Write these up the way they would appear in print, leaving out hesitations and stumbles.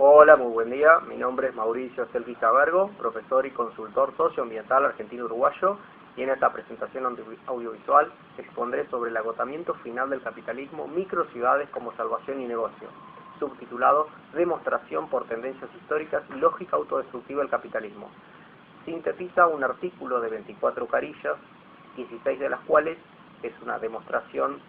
Hola, muy buen día. Mi nombre es Mauricio Selvi Sabergo, profesor y consultor socioambiental argentino-uruguayo, y en esta presentación audiovisual expondré sobre el agotamiento final del capitalismo, microciudades como salvación y negocio, subtitulado Demostración por tendencias históricas y lógica autodestructiva del capitalismo. Sintetiza un artículo de 24 carillas, 16 de las cuales es una demostración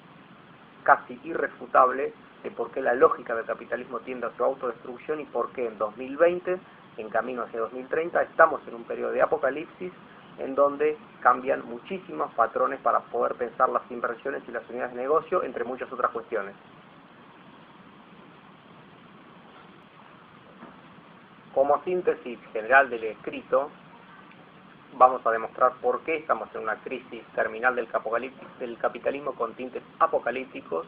casi irrefutable de por qué la lógica del capitalismo tiende a su autodestrucción y por qué en 2020, en camino hacia 2030, estamos en un periodo de apocalipsis en donde cambian muchísimos patrones para poder pensar las inversiones y las unidades de negocio, entre muchas otras cuestiones. Como síntesis general del escrito, vamos a demostrar por qué estamos en una crisis terminal del capitalismo con tintes apocalípticos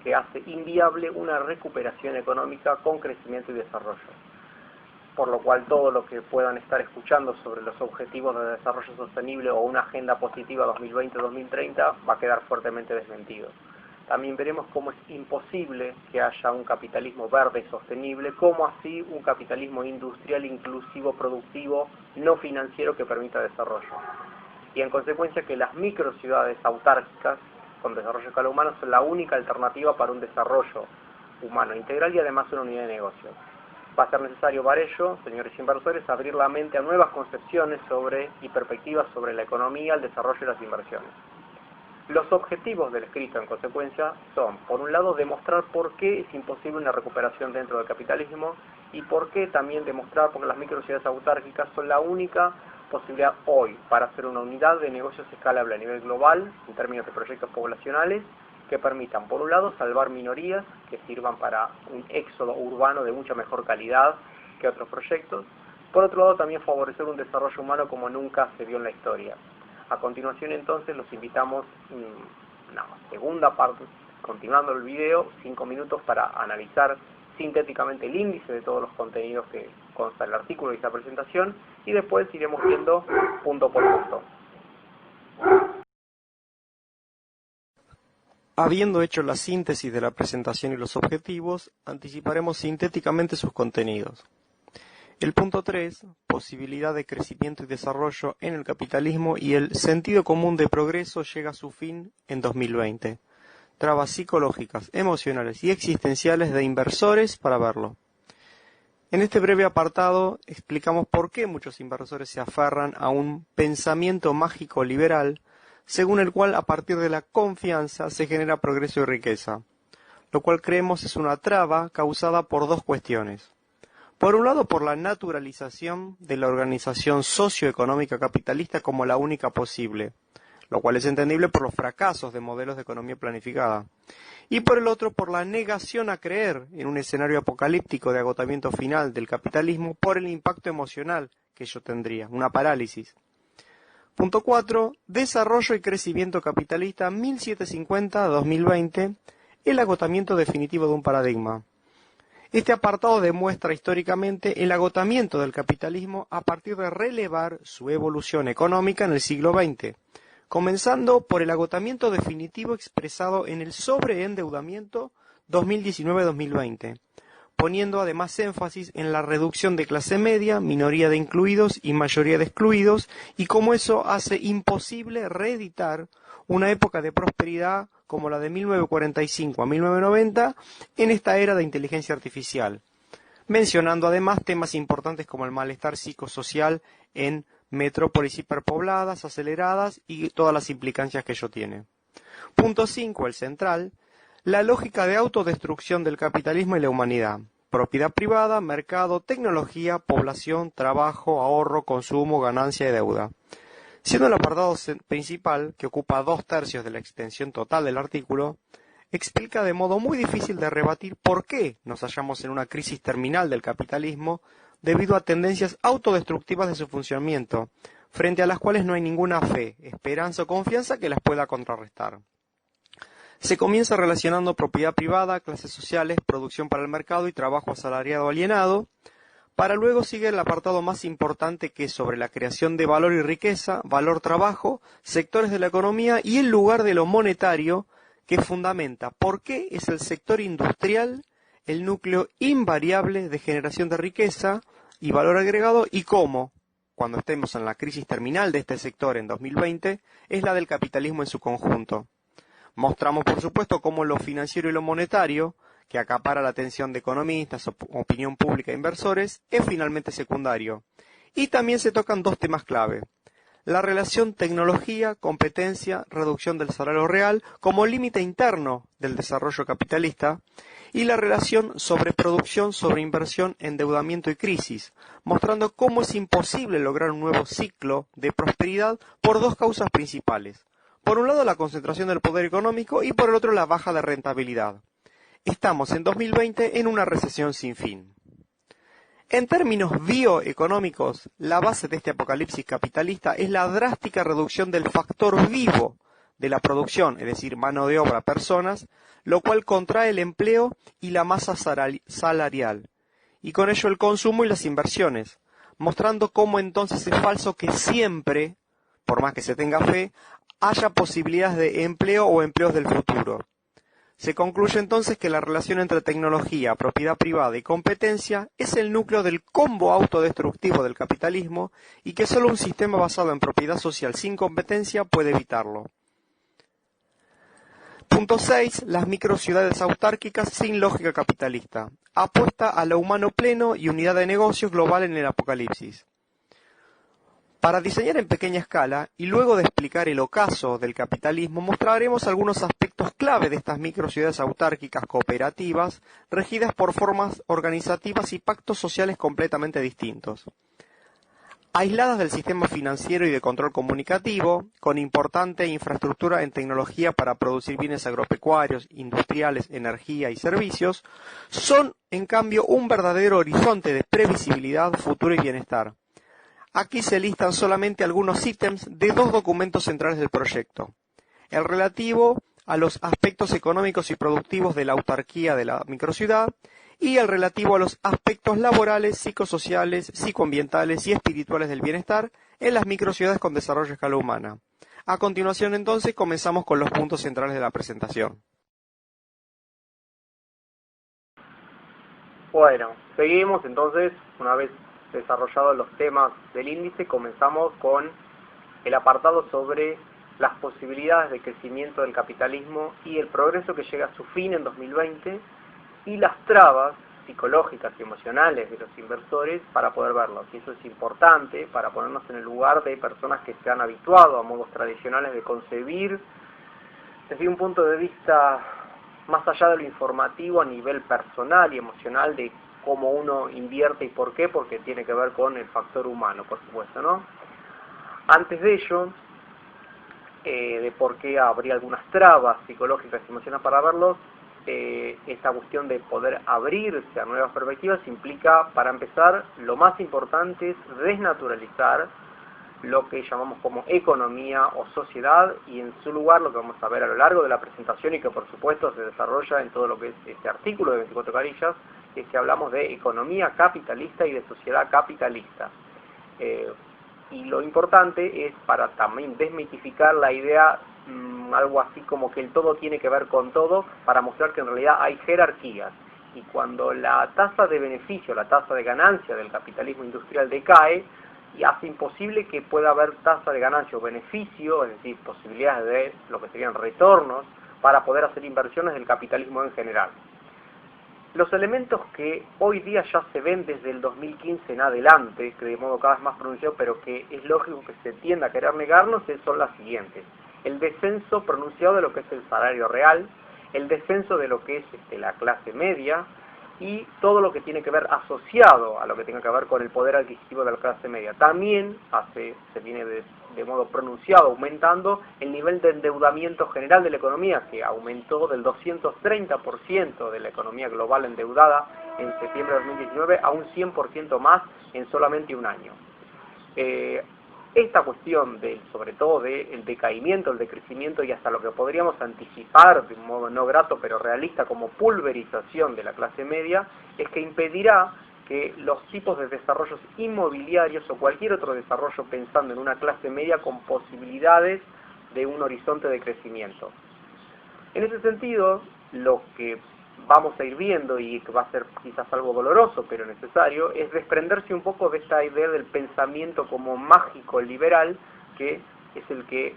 que hace inviable una recuperación económica con crecimiento y desarrollo. Por lo cual todo lo que puedan estar escuchando sobre los objetivos de desarrollo sostenible o una agenda positiva 2020-2030 va a quedar fuertemente desmentido. También veremos cómo es imposible que haya un capitalismo verde y sostenible, como así un capitalismo industrial, inclusivo, productivo, no financiero que permita desarrollo. Y en consecuencia que las microciudades autárquicas con desarrollo a escala humana son la única alternativa para un desarrollo humano integral y además una unidad de negocio. Va a ser necesario para ello, señores inversores, abrir la mente a nuevas concepciones y perspectivas sobre la economía, el desarrollo y las inversiones. Los objetivos del escrito, en consecuencia, son, por un lado, demostrar por qué es imposible una recuperación dentro del capitalismo y por qué también demostrar por qué las microciudades autárquicas son la única posibilidad hoy para hacer una unidad de negocios escalable a nivel global, en términos de proyectos poblacionales, que permitan, por un lado, salvar minorías que sirvan para un éxodo urbano de mucha mejor calidad que otros proyectos. Por otro lado, también favorecer un desarrollo humano como nunca se vio en la historia. A continuación, entonces, los invitamos a una segunda parte, continuando el video, 5 minutos para analizar sintéticamente el índice de todos los contenidos que consta el artículo y esta presentación, y después iremos viendo punto por punto. Habiendo hecho la síntesis de la presentación y los objetivos, anticiparemos sintéticamente sus contenidos. El punto 3, posibilidad de crecimiento y desarrollo en el capitalismo y el sentido común de progreso llega a su fin en 2020. Trabas psicológicas, emocionales y existenciales de inversores para verlo. En este breve apartado explicamos por qué muchos inversores se aferran a un pensamiento mágico liberal, según el cual a partir de la confianza se genera progreso y riqueza, lo cual creemos es una traba causada por dos cuestiones. Por un lado, por la naturalización de la organización socioeconómica capitalista como la única posible, lo cual es entendible por los fracasos de modelos de economía planificada. Y por el otro, por la negación a creer en un escenario apocalíptico de agotamiento final del capitalismo por el impacto emocional que ello tendría, una parálisis. Punto 4. Desarrollo y crecimiento capitalista 1750-2020, el agotamiento definitivo de un paradigma. Este apartado demuestra históricamente el agotamiento del capitalismo a partir de relevar su evolución económica en el siglo XX, comenzando por el agotamiento definitivo expresado en el sobreendeudamiento 2019-2020, poniendo además énfasis en la reducción de clase media, minoría de incluidos y mayoría de excluidos, y cómo eso hace imposible reeditar una época de prosperidad como la de 1945 a 1990 en esta era de inteligencia artificial, mencionando además temas importantes como el malestar psicosocial en metrópolis hiperpobladas, aceleradas y todas las implicancias que ello tiene. Punto 5, el central, la lógica de autodestrucción del capitalismo y la humanidad. Propiedad privada, mercado, tecnología, población, trabajo, ahorro, consumo, ganancia y deuda. Siendo el apartado principal, que ocupa 2/3 de la extensión total del artículo, explica de modo muy difícil de rebatir por qué nos hallamos en una crisis terminal del capitalismo debido a tendencias autodestructivas de su funcionamiento, frente a las cuales no hay ninguna fe, esperanza o confianza que las pueda contrarrestar. Se comienza relacionando propiedad privada, clases sociales, producción para el mercado y trabajo asalariado alienado, para luego sigue el apartado más importante que es sobre la creación de valor y riqueza, valor-trabajo, sectores de la economía y el lugar de lo monetario que fundamenta por qué es el sector industrial el núcleo invariable de generación de riqueza y valor agregado, y cómo, cuando estemos en la crisis terminal de este sector en 2020, es la del capitalismo en su conjunto. Mostramos, por supuesto, cómo lo financiero y lo monetario, que acapara la atención de economistas, opinión pública e inversores, es finalmente secundario. Y también se tocan dos temas clave: la relación tecnología, competencia, reducción del salario real como límite interno del desarrollo capitalista, y la relación sobreproducción, sobreinversión, endeudamiento y crisis, mostrando cómo es imposible lograr un nuevo ciclo de prosperidad por dos causas principales. Por un lado, la concentración del poder económico, y por el otro, la baja de rentabilidad. Estamos en 2020 en una recesión sin fin. En términos bioeconómicos, la base de este apocalipsis capitalista es la drástica reducción del factor vivo de la producción, es decir, mano de obra, personas, lo cual contrae el empleo y la masa salarial, y con ello el consumo y las inversiones, mostrando cómo entonces es falso que siempre, por más que se tenga fe, haya posibilidades de empleo o empleos del futuro. Se concluye entonces que la relación entre tecnología, propiedad privada y competencia es el núcleo del combo autodestructivo del capitalismo, y que solo un sistema basado en propiedad social sin competencia puede evitarlo. Punto 6. Las microciudades autárquicas sin lógica capitalista. Apuesta a lo humano pleno y unidad de negocios global en el apocalipsis. Para diseñar en pequeña escala, y luego de explicar el ocaso del capitalismo, mostraremos algunos aspectos clave de estas microciudades autárquicas cooperativas, regidas por formas organizativas y pactos sociales completamente distintos. Aisladas del sistema financiero y de control comunicativo, con importante infraestructura en tecnología para producir bienes agropecuarios, industriales, energía y servicios, son, en cambio, un verdadero horizonte de previsibilidad, futuro y bienestar. Aquí se listan solamente algunos ítems de dos documentos centrales del proyecto: el relativo a los aspectos económicos y productivos de la autarquía de la microciudad, y el relativo a los aspectos laborales, psicosociales, psicoambientales y espirituales del bienestar en las microciudades con desarrollo a escala humana. A continuación, entonces, comenzamos con los puntos centrales de la presentación. Bueno, seguimos entonces, una vez desarrollados los temas del índice, comenzamos con el apartado sobre las posibilidades de crecimiento del capitalismo y el progreso que llega a su fin en 2020, y las trabas psicológicas y emocionales de los inversores para poder verlos. Y eso es importante para ponernos en el lugar de personas que se han habituado a modos tradicionales de concebir desde un punto de vista más allá de lo informativo, a nivel personal y emocional, de cómo uno invierte y por qué, porque tiene que ver con el factor humano, por supuesto, ¿no? Antes de ello, de por qué habría algunas trabas psicológicas y emocionales para verlos, esta cuestión de poder abrirse a nuevas perspectivas implica, para empezar, lo más importante es desnaturalizar lo que llamamos como economía o sociedad, y en su lugar lo que vamos a ver a lo largo de la presentación, y que por supuesto se desarrolla en todo lo que es este artículo de 24 carillas, es que hablamos de economía capitalista y de sociedad capitalista. Y lo importante es, para también desmitificar la idea, algo así como que el todo tiene que ver con todo, para mostrar que en realidad hay jerarquías, y cuando la tasa de beneficio, la tasa de ganancia del capitalismo industrial decae, y hace imposible que pueda haber tasa de ganancia o beneficio, es decir, posibilidades de lo que serían retornos, para poder hacer inversiones del capitalismo en general. Los elementos que hoy día ya se ven desde el 2015 en adelante, que de modo cada vez más pronunciado, pero que es lógico que se tienda a querer negarnos, son las siguientes: el descenso pronunciado de lo que es el salario real, el descenso de lo que es la clase media, y todo lo que tiene que ver asociado a lo que tenga que ver con el poder adquisitivo de la clase media. También se viene de modo pronunciado aumentando el nivel de endeudamiento general de la economía, que aumentó del 230% de la economía global endeudada en septiembre de 2019 a un 100% más en solamente un año. Esta cuestión, sobre todo del decaimiento, el decrecimiento y hasta lo que podríamos anticipar de un modo no grato pero realista como pulverización de la clase media, es que impedirá que los tipos de desarrollos inmobiliarios o cualquier otro desarrollo pensando en una clase media con posibilidades de un horizonte de crecimiento. En ese sentido, lo que vamos a ir viendo, y que va a ser quizás algo doloroso pero necesario, es desprenderse un poco de esta idea del pensamiento como mágico liberal, que es el que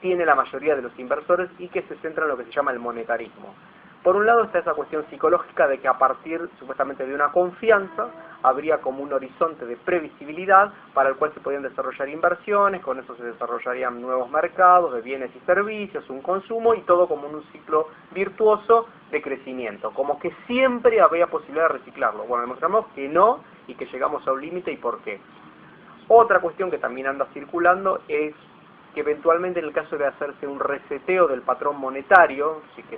tiene la mayoría de los inversores y que se centra en lo que se llama el monetarismo. Por un lado está esa cuestión psicológica de que a partir supuestamente de una confianza habría como un horizonte de previsibilidad para el cual se podían desarrollar inversiones, con eso se desarrollarían nuevos mercados de bienes y servicios, un consumo y todo como en un ciclo virtuoso de crecimiento, como que siempre había posibilidad de reciclarlo. Bueno, demostramos que no y que llegamos a un límite y por qué. Otra cuestión que también anda circulando es que eventualmente en el caso de hacerse un reseteo del patrón monetario, si que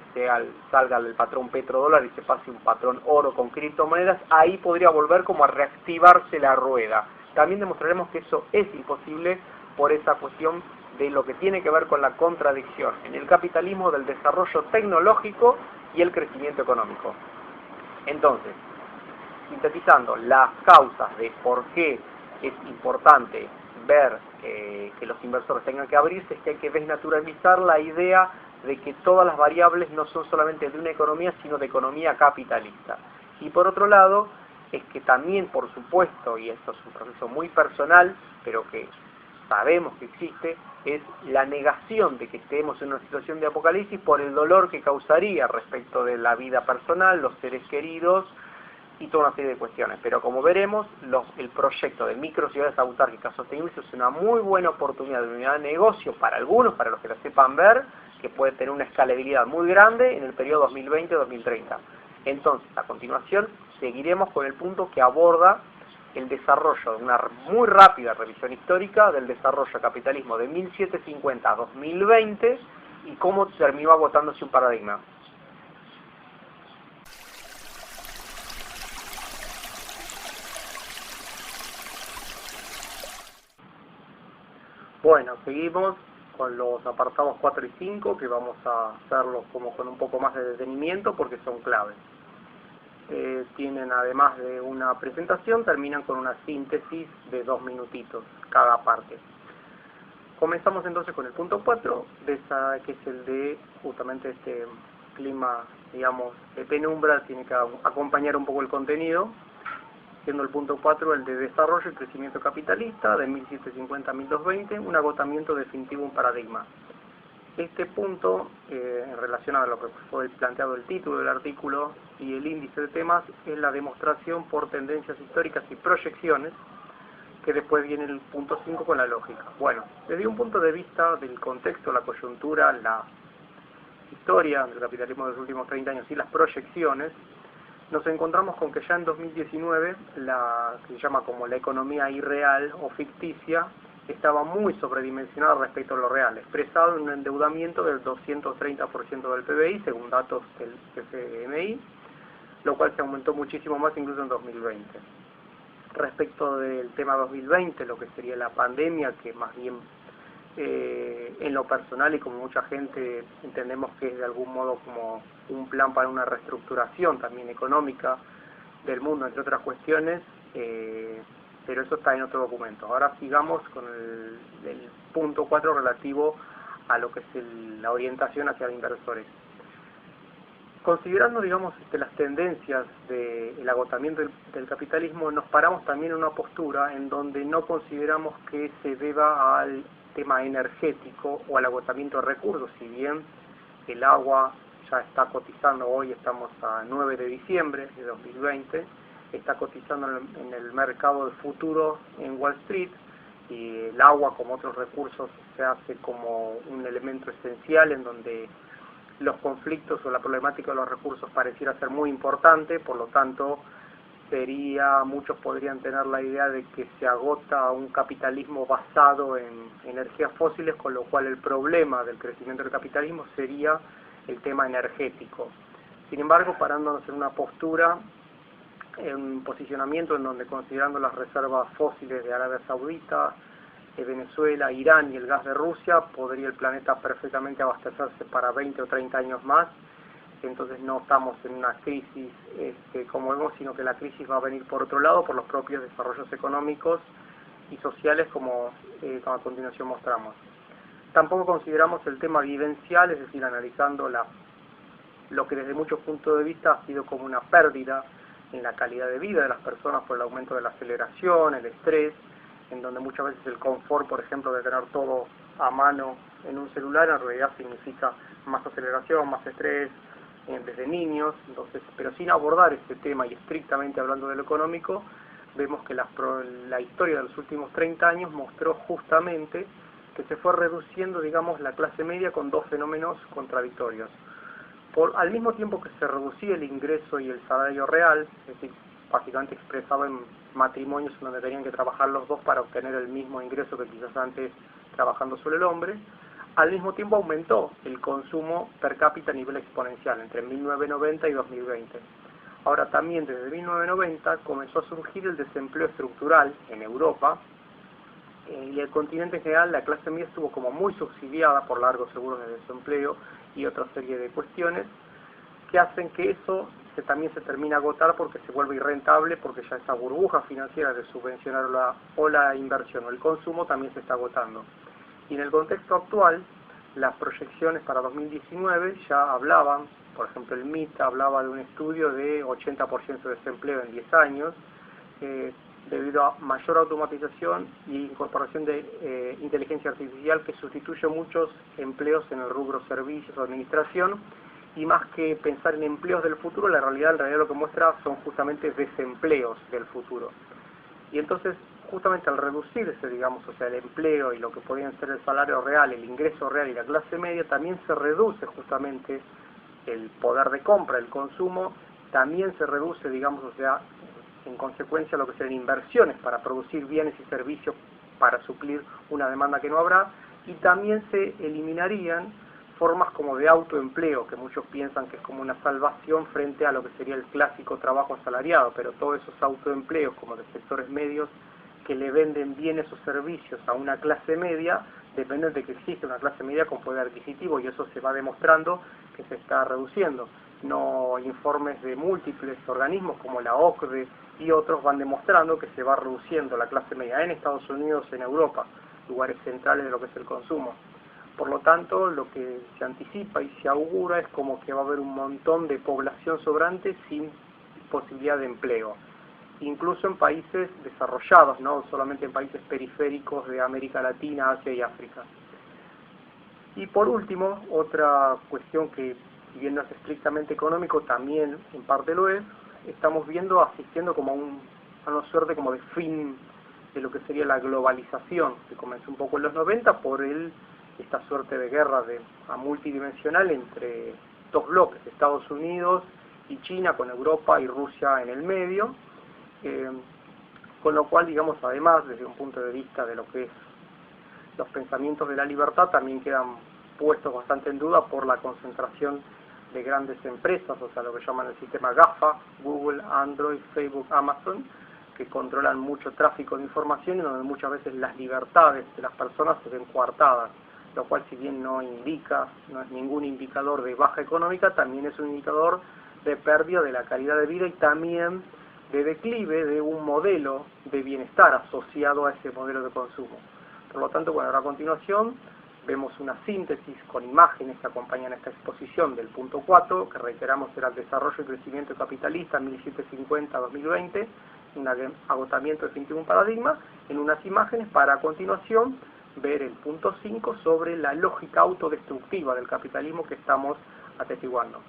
salga del patrón petrodólar y se pase un patrón oro con criptomonedas, ahí podría volver como a reactivarse la rueda. También demostraremos que eso es imposible por esa cuestión de lo que tiene que ver con la contradicción en el capitalismo del desarrollo tecnológico y el crecimiento económico. Entonces, sintetizando las causas de por qué es importante ver que los inversores tengan que abrirse, es que hay que desnaturalizar la idea de que todas las variables no son solamente de una economía, sino de economía capitalista. Y por otro lado, es que también, por supuesto, y esto es un proceso muy personal, pero que sabemos que existe, es la negación de que estemos en una situación de apocalipsis por el dolor que causaría respecto de la vida personal, los seres queridos, y toda una serie de cuestiones. Pero como veremos, el proyecto de microciudades autárquicas sostenibles es una muy buena oportunidad de unidad de negocio para algunos, para los que la sepan ver, que puede tener una escalabilidad muy grande en el periodo 2020-2030. Entonces, a continuación, seguiremos con el punto que aborda el desarrollo de una muy rápida revisión histórica del desarrollo del capitalismo de 1750 a 2020 y cómo terminó agotándose un paradigma. Bueno, seguimos con los apartados 4 y 5, que vamos a hacerlos como con un poco más de detenimiento porque son claves. Tienen, además de una presentación, terminan con una síntesis de 2 minutitos cada parte. Comenzamos entonces con el punto 4, que es el de justamente este clima, digamos, de penumbra, tiene que acompañar un poco el contenido, siendo el punto 4 el de desarrollo y crecimiento capitalista de 1750 a 1220, un agotamiento definitivo, un paradigma. Este punto, en relación a lo que fue planteado el título del artículo y el índice de temas, es la demostración por tendencias históricas y proyecciones, que después viene el punto 5 con la lógica. Bueno, desde un punto de vista del contexto, la coyuntura, la historia del capitalismo de los últimos 30 años y las proyecciones, nos encontramos con que ya en 2019 la que se llama como la economía irreal o ficticia estaba muy sobredimensionada respecto a lo real, expresado en un endeudamiento del 230% del PBI, según datos del FMI, lo cual se aumentó muchísimo más incluso en 2020. Respecto del tema 2020, lo que sería la pandemia, que más bien en lo personal y como mucha gente entendemos que es de algún modo como un plan para una reestructuración también económica del mundo, entre otras cuestiones, pero eso está en otro documento. Ahora sigamos con el punto 4 relativo a lo que es la orientación hacia los inversores. Considerando, digamos, las tendencias del agotamiento del capitalismo, nos paramos también en una postura en donde no consideramos que se deba al tema energético o al agotamiento de recursos, si bien el agua ya está cotizando, hoy estamos a 9 de diciembre de 2020, está cotizando en el mercado de futuros en Wall Street, y el agua, como otros recursos, se hace como un elemento esencial en donde los conflictos o la problemática de los recursos pareciera ser muy importante, por lo tanto muchos podrían tener la idea de que se agota un capitalismo basado en energías fósiles, con lo cual el problema del crecimiento del capitalismo sería el tema energético. Sin embargo, parándonos en una postura, en un posicionamiento en donde, considerando las reservas fósiles de Arabia Saudita, de Venezuela, Irán y el gas de Rusia, podría el planeta perfectamente abastecerse para 20 o 30 años más. Entonces no estamos en una crisis como vemos, sino que la crisis va a venir por otro lado, por los propios desarrollos económicos y sociales, como a continuación mostramos. Tampoco consideramos el tema vivencial, es decir, analizando la lo que desde muchos puntos de vista ha sido como una pérdida en la calidad de vida de las personas por el aumento de la aceleración, el estrés, en donde muchas veces el confort, por ejemplo, de tener todo a mano en un celular, en realidad significa más aceleración, más estrés desde niños. Entonces, pero sin abordar este tema y estrictamente hablando de lo económico, vemos que la historia de los últimos 30 años mostró justamente que se fue reduciendo, digamos, la clase media con dos fenómenos contradictorios. Al mismo tiempo que se reducía el ingreso y el salario real, es decir, básicamente expresado en matrimonios donde tenían que trabajar los dos para obtener el mismo ingreso que quizás antes trabajando solo el hombre, al mismo tiempo aumentó el consumo per cápita a nivel exponencial entre 1990 y 2020. Ahora también desde 1990 comenzó a surgir el desempleo estructural en Europa, y el continente en general, la clase media estuvo como muy subsidiada por largos seguros de desempleo y otra serie de cuestiones que hacen que eso también se termina a agotar porque se vuelve irrentable, porque ya esa burbuja financiera de subvencionar la inversión o el consumo también se está agotando. Y en el contexto actual, las proyecciones para 2019 ya hablaban, por ejemplo el MIT hablaba de un estudio de 80% de desempleo en 10 años, debido a mayor automatización y incorporación de inteligencia artificial que sustituye muchos empleos en el rubro servicios o administración, y más que pensar en empleos del futuro, en realidad lo que muestra son justamente desempleos del futuro. Y entonces, justamente al reducirse, digamos, o sea, el empleo y lo que podían ser el salario real, el ingreso real y la clase media, también se reduce justamente el poder de compra, el consumo, también se reduce, digamos, o sea, en consecuencia lo que serían inversiones para producir bienes y servicios para suplir una demanda que no habrá, y también se eliminarían formas como de autoempleo, que muchos piensan que es como una salvación frente a lo que sería el clásico trabajo asalariado, pero todos esos autoempleos como de sectores medios que le venden bienes o servicios a una clase media, dependen de que existe una clase media con poder adquisitivo, y eso se va demostrando que se está reduciendo. No, informes de múltiples organismos como la OCDE y otros van demostrando que se va reduciendo la clase media en Estados Unidos, en Europa, lugares centrales de lo que es el consumo. Por lo tanto, lo que se anticipa y se augura es como que va a haber un montón de población sobrante sin posibilidad de empleo, incluso en países desarrollados, no solamente en países periféricos de América Latina, Asia y África. Y por último, otra cuestión que, si bien no es estrictamente económico, también en parte lo es, estamos asistiendo como a una suerte como de fin de lo que sería la globalización, que comenzó un poco en los 90 por esta suerte de guerra multidimensional entre dos bloques, Estados Unidos y China, con Europa y Rusia en el medio, con lo cual, digamos, además, desde un punto de vista de lo que es los pensamientos de la libertad, también quedan puestos bastante en duda por la concentración de grandes empresas, o sea, lo que llaman el sistema GAFA, Google, Android, Facebook, Amazon, que controlan mucho tráfico de información y donde muchas veces las libertades de las personas se ven coartadas, lo cual, si bien no es ningún indicador de baja económica, también es un indicador de pérdida de la calidad de vida y también de declive de un modelo de bienestar asociado a ese modelo de consumo. Por lo tanto, bueno, ahora a continuación vemos una síntesis con imágenes que acompañan esta exposición del punto 4, que reiteramos era el desarrollo y crecimiento capitalista 1750-2020, un agotamiento definitivo de un paradigma, en unas imágenes para a continuación ver el punto 5 sobre la lógica autodestructiva del capitalismo que estamos atestiguando.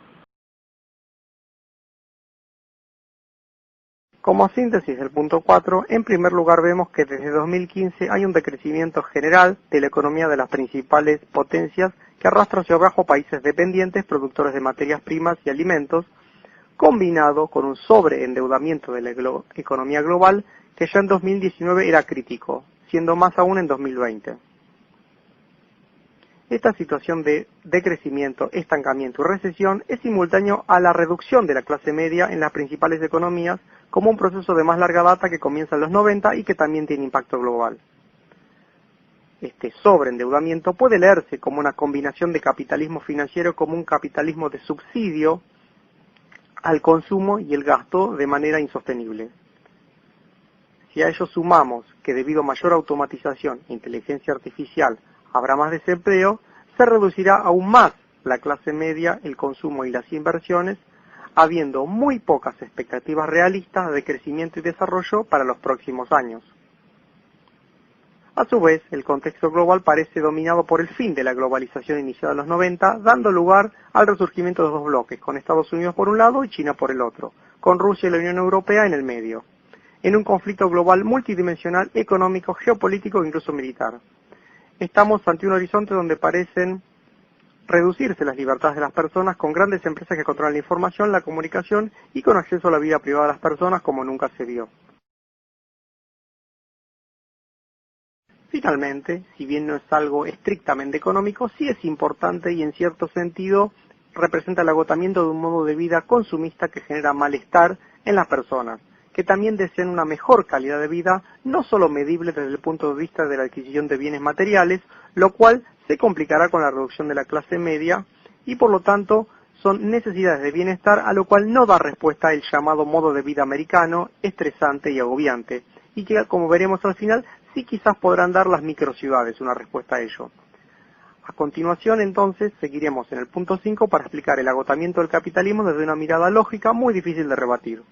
Como síntesis del punto 4, en primer lugar vemos que desde 2015 hay un decrecimiento general de la economía de las principales potencias que arrastra hacia abajo países dependientes, productores de materias primas y alimentos, combinado con un sobreendeudamiento de la economía global que ya en 2019 era crítico, siendo más aún en 2020. Esta situación de decrecimiento, estancamiento y recesión es simultáneo a la reducción de la clase media en las principales economías, como un proceso de más larga data que comienza en los 90 y que también tiene impacto global. Este sobreendeudamiento puede leerse como una combinación de capitalismo financiero como un capitalismo de subsidio al consumo y el gasto de manera insostenible. Si a ello sumamos que debido a mayor automatización e inteligencia artificial habrá más desempleo, se reducirá aún más la clase media, el consumo y las inversiones, habiendo muy pocas expectativas realistas de crecimiento y desarrollo para los próximos años. A su vez, el contexto global parece dominado por el fin de la globalización iniciada en los 90, dando lugar al resurgimiento de dos bloques, con Estados Unidos por un lado y China por el otro, con Rusia y la Unión Europea en el medio, en un conflicto global multidimensional, económico, geopolítico e incluso militar. Estamos ante un horizonte donde parecen reducirse las libertades de las personas, con grandes empresas que controlan la información, la comunicación y con acceso a la vida privada de las personas como nunca se vio. Finalmente, si bien no es algo estrictamente económico, sí es importante y en cierto sentido representa el agotamiento de un modo de vida consumista que genera malestar en las personas, que también desean una mejor calidad de vida, no solo medible desde el punto de vista de la adquisición de bienes materiales, lo cual se complicará con la reducción de la clase media y por lo tanto son necesidades de bienestar a lo cual no da respuesta el llamado modo de vida americano, estresante y agobiante, y que, como veremos al final, sí quizás podrán dar las microciudades una respuesta a ello. A continuación, entonces, seguiremos en el punto 5 para explicar el agotamiento del capitalismo desde una mirada lógica muy difícil de rebatir.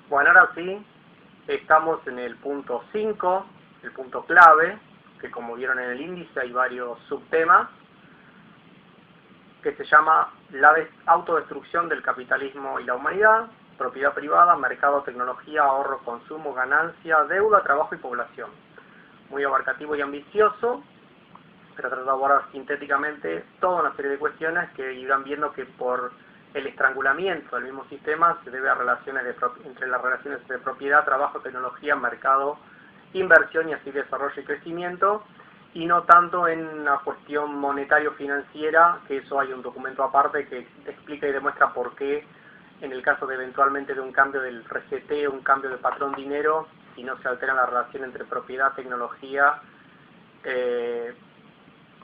Bueno, ahora sí, estamos en el punto 5, el punto clave, que como vieron en el índice hay varios subtemas, que se llama la autodestrucción del capitalismo y la humanidad, propiedad privada, mercado, tecnología, ahorro, consumo, ganancia, deuda, trabajo y población. Muy abarcativo y ambicioso, pero trato de abordar sintéticamente toda una serie de cuestiones que irán viendo que por el estrangulamiento del mismo sistema se debe a relaciones entre las relaciones de propiedad, trabajo, tecnología, mercado, inversión y así desarrollo y crecimiento, y no tanto en una cuestión monetario-financiera, que eso hay un documento aparte que explica y demuestra por qué en el caso de eventualmente de un cambio del RCT, un cambio de patrón dinero, si no se altera la relación entre propiedad, tecnología,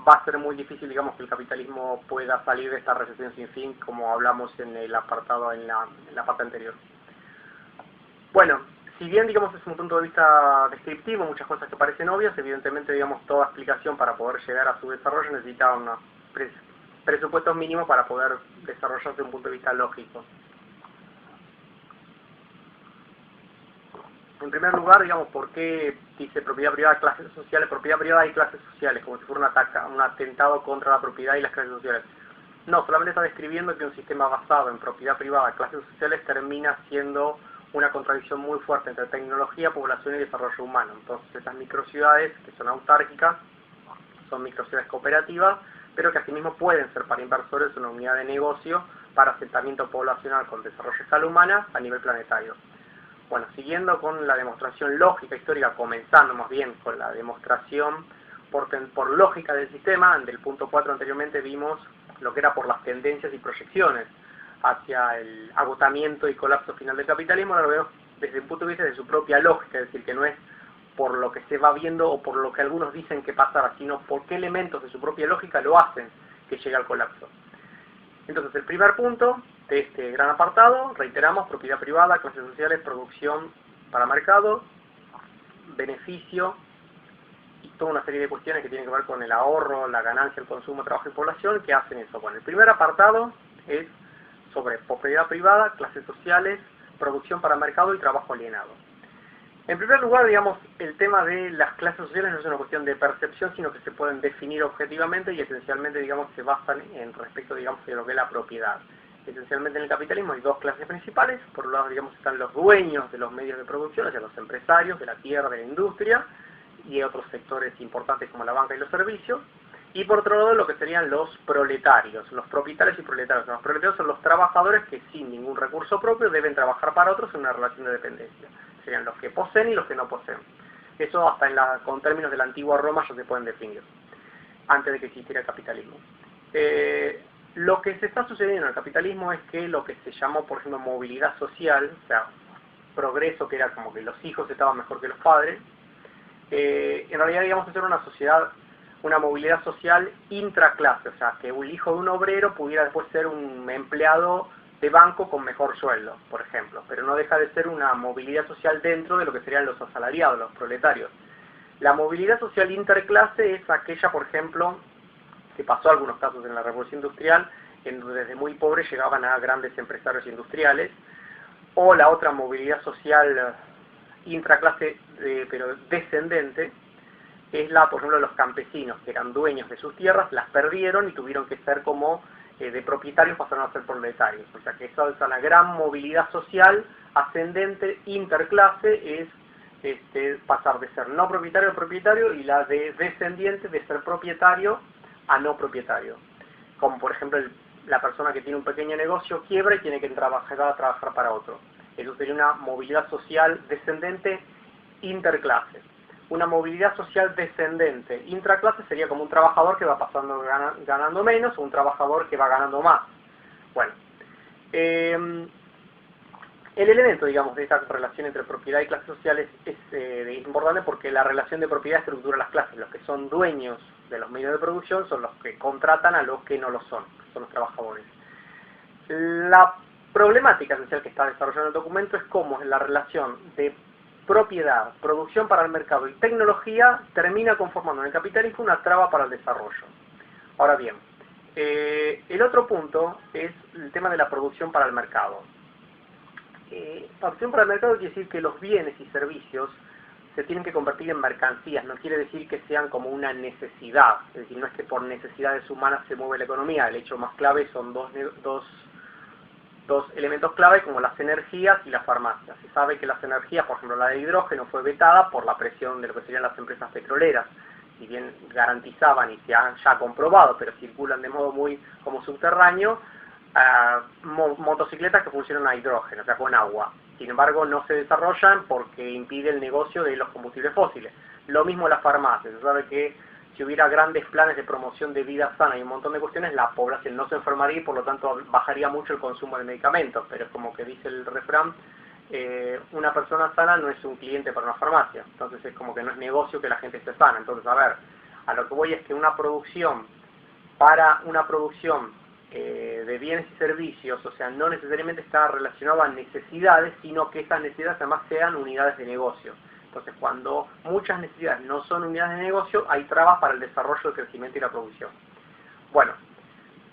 va a ser muy difícil, digamos, que el capitalismo pueda salir de esta recesión sin fin, como hablamos en el apartado en la parte anterior. Bueno, si bien, digamos, es un punto de vista descriptivo, muchas cosas que parecen obvias, evidentemente, digamos, toda explicación para poder llegar a su desarrollo necesita unos presupuestos mínimos para poder desarrollarse desde un punto de vista lógico. En primer lugar, digamos, ¿por qué dice propiedad privada, clases sociales? Propiedad privada y clases sociales, como si fuera un atentado contra la propiedad y las clases sociales. No, solamente está describiendo que un sistema basado en propiedad privada, clases sociales, termina siendo una contradicción muy fuerte entre tecnología, población y desarrollo humano. Entonces, esas microciudades, que son autárquicas, son microciudades cooperativas, pero que asimismo pueden ser para inversores una unidad de negocio para asentamiento poblacional con desarrollo a escala humana a nivel planetario. Bueno, siguiendo con la demostración lógica histórica, comenzando más bien con la demostración por lógica del sistema, del punto 4 anteriormente vimos lo que era por las tendencias y proyecciones hacia el agotamiento y colapso final del capitalismo. Ahora lo vemos desde un punto de vista de su propia lógica, es decir, que no es por lo que se va viendo o por lo que algunos dicen que pasará, sino por qué elementos de su propia lógica lo hacen que llegue al colapso. Entonces, el primer punto de este gran apartado, reiteramos, propiedad privada, clases sociales, producción para mercado, beneficio y toda una serie de cuestiones que tienen que ver con el ahorro, la ganancia, el consumo, trabajo y población, que hacen eso. Bueno, el primer apartado es sobre propiedad privada, clases sociales, producción para mercado y trabajo alienado. En primer lugar, digamos, el tema de las clases sociales no es una cuestión de percepción, sino que se pueden definir objetivamente y esencialmente, digamos, se basan en respecto, digamos, de lo que es la propiedad. Esencialmente en el capitalismo hay dos clases principales. Por un lado, digamos, están los dueños de los medios de producción, o sea, los empresarios de la tierra, de la industria, y otros sectores importantes como la banca y los servicios. Y por otro lado, lo que serían los proletarios, los propietarios y proletarios. Los proletarios son los trabajadores que sin ningún recurso propio deben trabajar para otros en una relación de dependencia. Serían los que poseen y los que no poseen. Eso hasta con términos de la antigua Roma ya se pueden definir, antes de que existiera el capitalismo. Lo que se está sucediendo en el capitalismo es que lo que se llamó, por ejemplo, movilidad social, o sea, progreso, que era como que los hijos estaban mejor que los padres, en realidad, digamos, hacer una sociedad, una movilidad social intraclase, o sea, que el hijo de un obrero pudiera después ser un empleado de banco con mejor sueldo, por ejemplo, pero no deja de ser una movilidad social dentro de lo que serían los asalariados, los proletarios. La movilidad social interclase es aquella, por ejemplo, que pasó algunos casos en la Revolución Industrial, en donde desde muy pobres llegaban a grandes empresarios industriales, o la otra movilidad social intraclase, pero descendente, es la, por ejemplo, los campesinos, que eran dueños de sus tierras, las perdieron y tuvieron que ser como de propietarios, pasaron a ser proletarios. O sea que esa es una gran movilidad social ascendente, interclase, es pasar de ser no propietario a propietario, y la de descendiente de ser propietario a no propietario. Como por ejemplo la persona que tiene un pequeño negocio quiebra y tiene que trabajar para otro. Eso sería una movilidad social descendente interclase. Una movilidad social descendente intraclase sería como un trabajador que va pasando ganando menos o un trabajador que va ganando más. Bueno, el elemento, digamos, de esta relación entre propiedad y clases sociales es importante porque la relación de propiedad estructura las clases. Los que son dueños de los medios de producción son los que contratan a los que no lo son los trabajadores. La problemática esencial que está desarrollando el documento es cómo la relación de propiedad, producción para el mercado y tecnología termina conformando en el capitalismo una traba para el desarrollo. Ahora bien, el otro punto es el tema de la producción para el mercado. Producción para el mercado quiere decir que los bienes y servicios se tienen que convertir en mercancías, no quiere decir que sean como una necesidad, es decir, no es que por necesidades humanas se mueve la economía. El hecho más clave son dos elementos clave como las energías y las farmacias. Se sabe que las energías, por ejemplo la de hidrógeno, fue vetada por la presión de lo que serían las empresas petroleras. Si bien garantizaban y se han ya comprobado, pero circulan de modo muy como subterráneo, motocicletas que funcionan a hidrógeno, o sea, con agua. Sin embargo, no se desarrollan porque impide el negocio de los combustibles fósiles. Lo mismo las farmacias. Se sabe que si hubiera grandes planes de promoción de vida sana y un montón de cuestiones, la población no se enfermaría y por lo tanto bajaría mucho el consumo de medicamentos. Pero es como que dice el refrán, una persona sana no es un cliente para una farmacia. Entonces es como que no es negocio que la gente esté sana. Entonces, a ver, a lo que voy es que una producción de bienes y servicios, o sea, no necesariamente está relacionado a necesidades, sino que esas necesidades además sean unidades de negocio. Entonces, cuando muchas necesidades no son unidades de negocio, hay trabas para el desarrollo, el crecimiento y la producción. Bueno,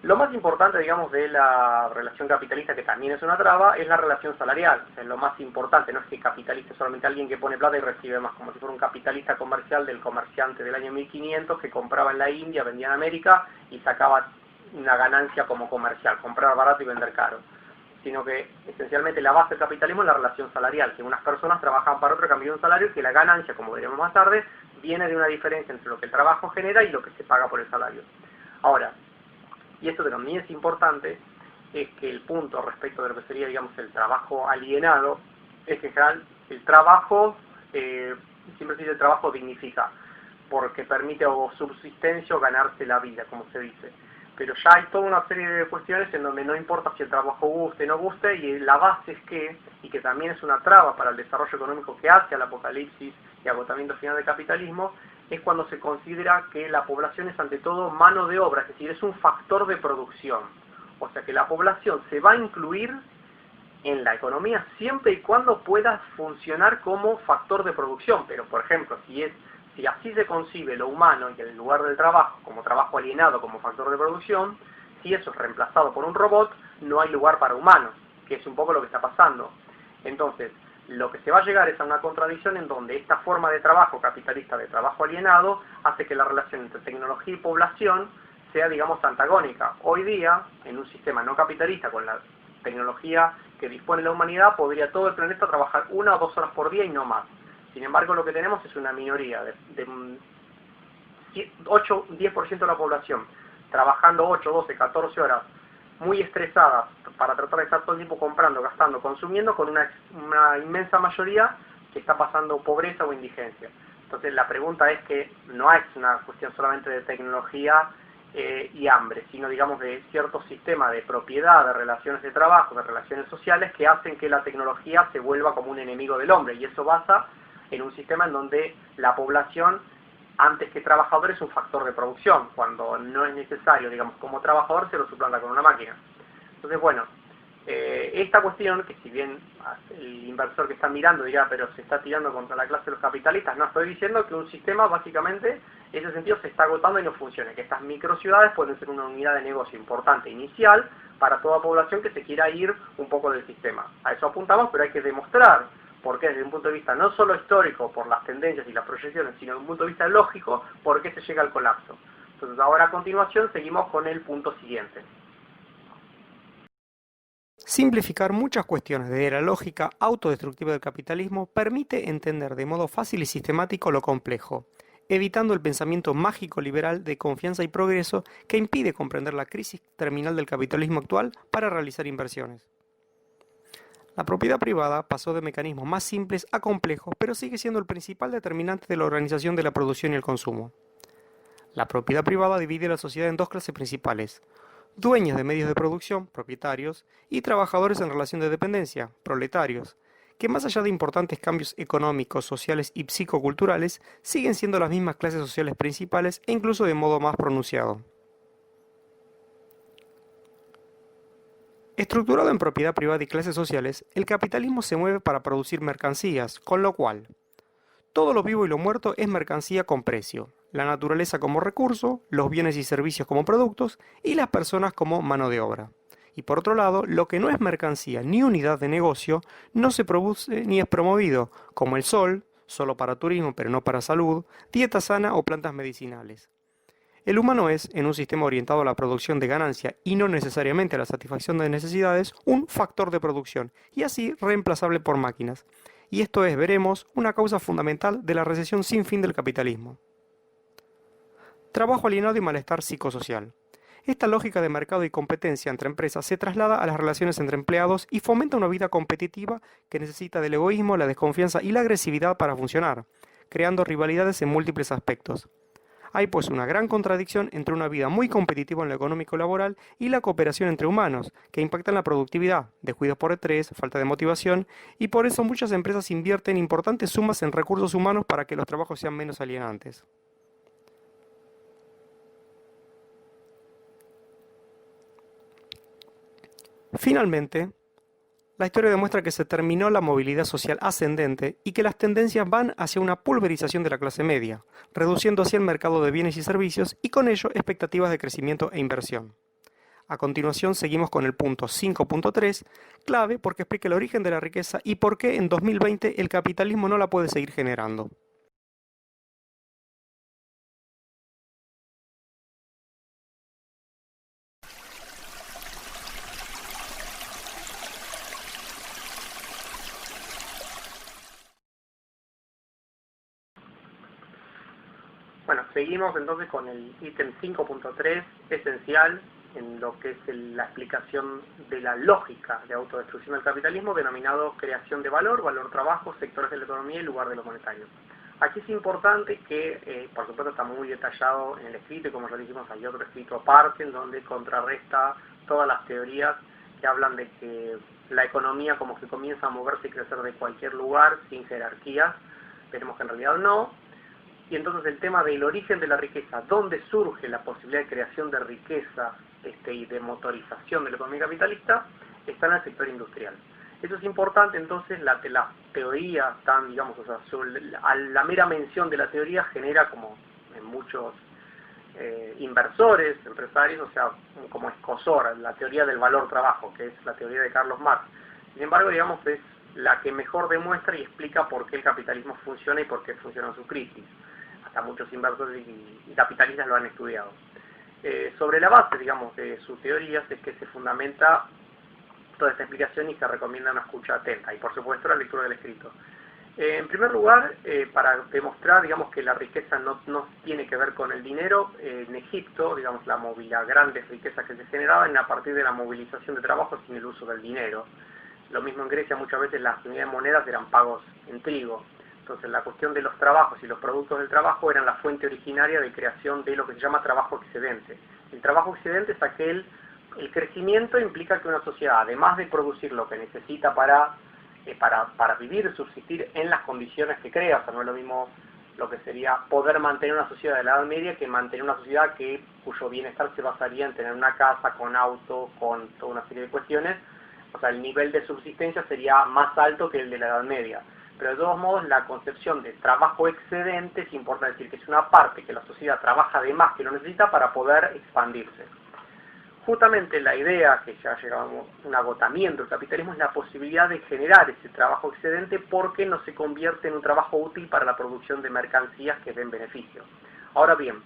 lo más importante, digamos, de la relación capitalista, que también es una traba, es la relación salarial. O sea, lo más importante no es que capitalista es solamente alguien que pone plata y recibe más, como si fuera un capitalista comercial del comerciante del año 1500 que compraba en la India, vendía en América y sacaba una ganancia como comercial, comprar barato y vender caro. Sino que esencialmente la base del capitalismo es la relación salarial, que unas personas trabajan para otro a cambio de un salario y que la ganancia, como veremos más tarde, viene de una diferencia entre lo que el trabajo genera y lo que se paga por el salario. Ahora, y esto que también es importante, es que el punto respecto de lo que sería, digamos, el trabajo alienado, es que en general el trabajo, siempre se dice el trabajo dignifica, porque permite o subsistencia o ganarse la vida, como se dice. Pero ya hay toda una serie de cuestiones en donde no importa si el trabajo guste o no guste, y la base es que, y que también es una traba para el desarrollo económico que hace al apocalipsis y agotamiento final del capitalismo, es cuando se considera que la población es ante todo mano de obra, es decir, es un factor de producción. O sea que la población se va a incluir en la economía siempre y cuando pueda funcionar como factor de producción. Pero, por ejemplo, si así se concibe lo humano y el lugar del trabajo como trabajo alienado, como factor de producción, si eso es reemplazado por un robot, no hay lugar para humanos, que es un poco lo que está pasando. Entonces, lo que se va a llegar es a una contradicción en donde esta forma de trabajo capitalista, de trabajo alienado, hace que la relación entre tecnología y población sea, digamos, antagónica. Hoy día, en un sistema no capitalista, con la tecnología que dispone la humanidad, podría todo el planeta trabajar 1 o 2 horas por día y no más. Sin embargo, lo que tenemos es una minoría de 10% de la población trabajando 8, 12, 14 horas, muy estresadas para tratar de estar todo el tiempo comprando, gastando, consumiendo, con una inmensa mayoría que está pasando pobreza o indigencia. Entonces la pregunta es que no es una cuestión solamente de tecnología y hambre, sino digamos de cierto sistema de propiedad, de relaciones de trabajo, de relaciones sociales que hacen que la tecnología se vuelva como un enemigo del hombre, y eso basa en un sistema en donde la población, antes que trabajador, es un factor de producción. Cuando no es necesario, digamos, como trabajador, se lo suplanta con una máquina. Entonces, bueno, esta cuestión, que si bien el inversor que está mirando dirá, pero se está tirando contra la clase de los capitalistas, no, estoy diciendo que un sistema, básicamente, en ese sentido se está agotando y no funciona, que estas microciudades pueden ser una unidad de negocio importante inicial para toda población que se quiera ir un poco del sistema. A eso apuntamos, pero hay que demostrar, porque desde un punto de vista no solo histórico, por las tendencias y las proyecciones, sino desde un punto de vista lógico, por qué se llega al colapso. Entonces ahora a continuación seguimos con el punto siguiente. Simplificar muchas cuestiones de la lógica autodestructiva del capitalismo permite entender de modo fácil y sistemático lo complejo, evitando el pensamiento mágico liberal de confianza y progreso que impide comprender la crisis terminal del capitalismo actual para realizar inversiones. La propiedad privada pasó de mecanismos más simples a complejos, pero sigue siendo el principal determinante de la organización de la producción y el consumo. La propiedad privada divide a la sociedad en dos clases principales: dueños de medios de producción, propietarios, y trabajadores en relación de dependencia, proletarios, que más allá de importantes cambios económicos, sociales y psicoculturales, siguen siendo las mismas clases sociales principales e incluso de modo más pronunciado. Estructurado en propiedad privada y clases sociales, el capitalismo se mueve para producir mercancías, con lo cual todo lo vivo y lo muerto es mercancía con precio, la naturaleza como recurso, los bienes y servicios como productos y las personas como mano de obra. Y por otro lado, lo que no es mercancía ni unidad de negocio no se produce ni es promovido, como el sol, solo para turismo pero no para salud, dieta sana o plantas medicinales. El humano es, en un sistema orientado a la producción de ganancia y no necesariamente a la satisfacción de necesidades, un factor de producción y así reemplazable por máquinas. Y esto es, veremos, una causa fundamental de la recesión sin fin del capitalismo. Trabajo alienado y malestar psicosocial. Esta lógica de mercado y competencia entre empresas se traslada a las relaciones entre empleados y fomenta una vida competitiva que necesita del egoísmo, la desconfianza y la agresividad para funcionar, creando rivalidades en múltiples aspectos. Hay pues una gran contradicción entre una vida muy competitiva en lo económico laboral y la cooperación entre humanos, que impactan la productividad, descuidos por estrés, falta de motivación, y por eso muchas empresas invierten importantes sumas en recursos humanos para que los trabajos sean menos alienantes. Finalmente, la historia demuestra que se terminó la movilidad social ascendente y que las tendencias van hacia una pulverización de la clase media, reduciendo así el mercado de bienes y servicios y con ello expectativas de crecimiento e inversión. A continuación seguimos con el punto 5.3, clave porque explica el origen de la riqueza y por qué en 2020 el capitalismo no la puede seguir generando. Bueno, seguimos entonces con el ítem 5.3, esencial en lo que es la explicación de la lógica de autodestrucción del capitalismo, denominado creación de valor, valor trabajo, sectores de la economía y lugar de lo monetario. Aquí es importante que, por supuesto, está muy detallado en el escrito, y como ya dijimos, hay otro escrito aparte en donde contrarresta todas las teorías que hablan de que la economía como que comienza a moverse y crecer de cualquier lugar sin jerarquías. Veremos que en realidad no. Y entonces el tema del origen de la riqueza, dónde surge la posibilidad de creación de riqueza y de motorización de la economía capitalista, está en el sector industrial. Eso es importante. Entonces la teoría, digamos, o sea, la mera mención de la teoría genera, como en muchos inversores, empresarios, o sea, como escosor, la teoría del valor trabajo, que es la teoría de Carlos Marx. Sin embargo, digamos, es la que mejor demuestra y explica por qué el capitalismo funciona y por qué funciona en su crisis. Hasta muchos inversores y capitalistas lo han estudiado. Sobre la base, digamos, de sus teorías es que se fundamenta toda esta explicación y se recomienda una escucha atenta y, por supuesto, la lectura del escrito. En primer lugar, para demostrar, digamos, que la riqueza no tiene que ver con el dinero, en Egipto, digamos, la grande riqueza que se generaba a partir de la movilización de trabajo sin el uso del dinero. Lo mismo en Grecia, muchas veces las unidades de monedas eran pagos en trigo. Entonces la cuestión de los trabajos y los productos del trabajo eran la fuente originaria de creación de lo que se llama trabajo excedente. El trabajo excedente es el crecimiento implica que una sociedad, además de producir lo que necesita para vivir y subsistir en las condiciones que crea, o sea, no es lo mismo lo que sería poder mantener una sociedad de la Edad Media que mantener una sociedad cuyo bienestar se basaría en tener una casa, con auto, con toda una serie de cuestiones. O sea, el nivel de subsistencia sería más alto que el de la Edad Media. Pero de todos modos, la concepción de trabajo excedente es importante decir que es una parte que la sociedad trabaja de más que lo necesita para poder expandirse. Justamente la idea, que ya llegamos a un agotamiento del capitalismo, es la posibilidad de generar ese trabajo excedente porque no se convierte en un trabajo útil para la producción de mercancías que den beneficio. Ahora bien,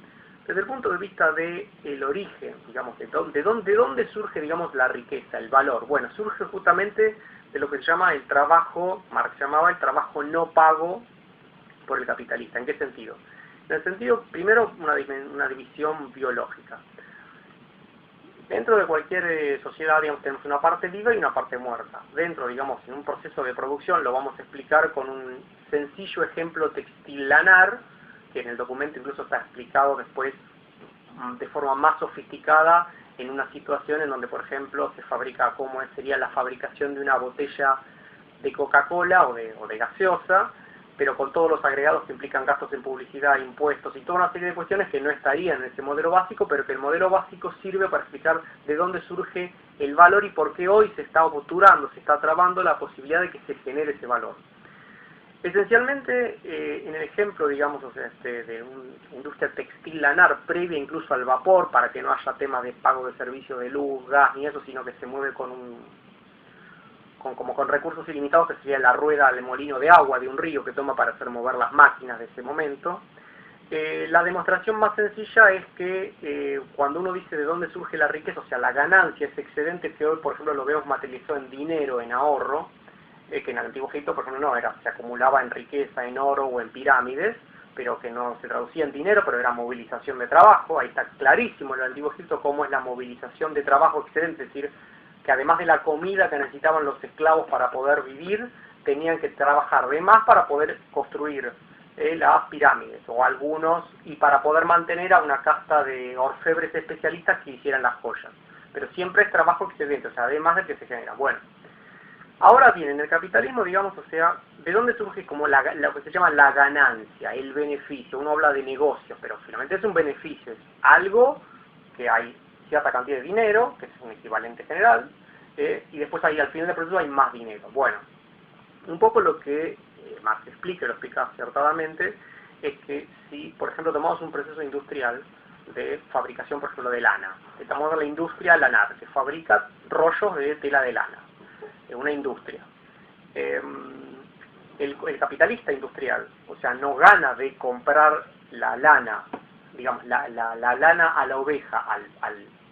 desde el punto de vista del origen, digamos, de dónde surge, digamos, la riqueza, el valor. Bueno, surge justamente de lo que se llama el trabajo, Marx llamaba el trabajo no pago por el capitalista. ¿En qué sentido? En el sentido, primero, una división biológica. Dentro de cualquier sociedad, digamos, tenemos una parte viva y una parte muerta. Dentro, digamos, en un proceso de producción, lo vamos a explicar con un sencillo ejemplo textil lanar, que en el documento incluso está explicado después de forma más sofisticada en una situación en donde, por ejemplo, se fabrica como sería la fabricación de una botella de Coca-Cola o de gaseosa, pero con todos los agregados que implican gastos en publicidad, impuestos y toda una serie de cuestiones que no estarían en ese modelo básico, pero que el modelo básico sirve para explicar de dónde surge el valor y por qué hoy se está obturando, se está trabando la posibilidad de que se genere ese valor. Esencialmente, en el ejemplo, digamos, o sea, de una industria textil lanar previa incluso al vapor, para que no haya temas de pago de servicio de luz, gas ni eso, sino que se mueve con recursos ilimitados, que sería la rueda del molino de agua de un río que toma para hacer mover las máquinas de ese momento. La demostración más sencilla es que cuando uno dice de dónde surge la riqueza, o sea, la ganancia, ese excedente que hoy, por ejemplo, lo vemos materializado en dinero, en ahorro, que en el Antiguo Egipto, por ejemplo, no, se acumulaba en riqueza, en oro o en pirámides, pero que no se traducía en dinero, pero era movilización de trabajo. Ahí está clarísimo en el Antiguo Egipto cómo es la movilización de trabajo excedente, es decir, que además de la comida que necesitaban los esclavos para poder vivir, tenían que trabajar de más para poder construir las pirámides, o algunos, y para poder mantener a una casta de orfebres especialistas que hicieran las joyas. Pero siempre es trabajo excedente, o sea, además de que se genera. Bueno, ahora bien, en el capitalismo, digamos, o sea, ¿de dónde surge como lo que se llama la ganancia, el beneficio? Uno habla de negocios, pero finalmente es un beneficio, es algo que hay cierta cantidad de dinero, que es un equivalente general, y después ahí al final del proceso hay más dinero. Bueno, un poco lo que Marx explica, lo explica acertadamente, es que si, por ejemplo, tomamos un proceso industrial de fabricación, por ejemplo, de lana, estamos en la industria lanar, que fabrica rollos de tela de lana, una industria. El capitalista industrial, o sea, no gana de comprar la lana, digamos, la lana a la oveja,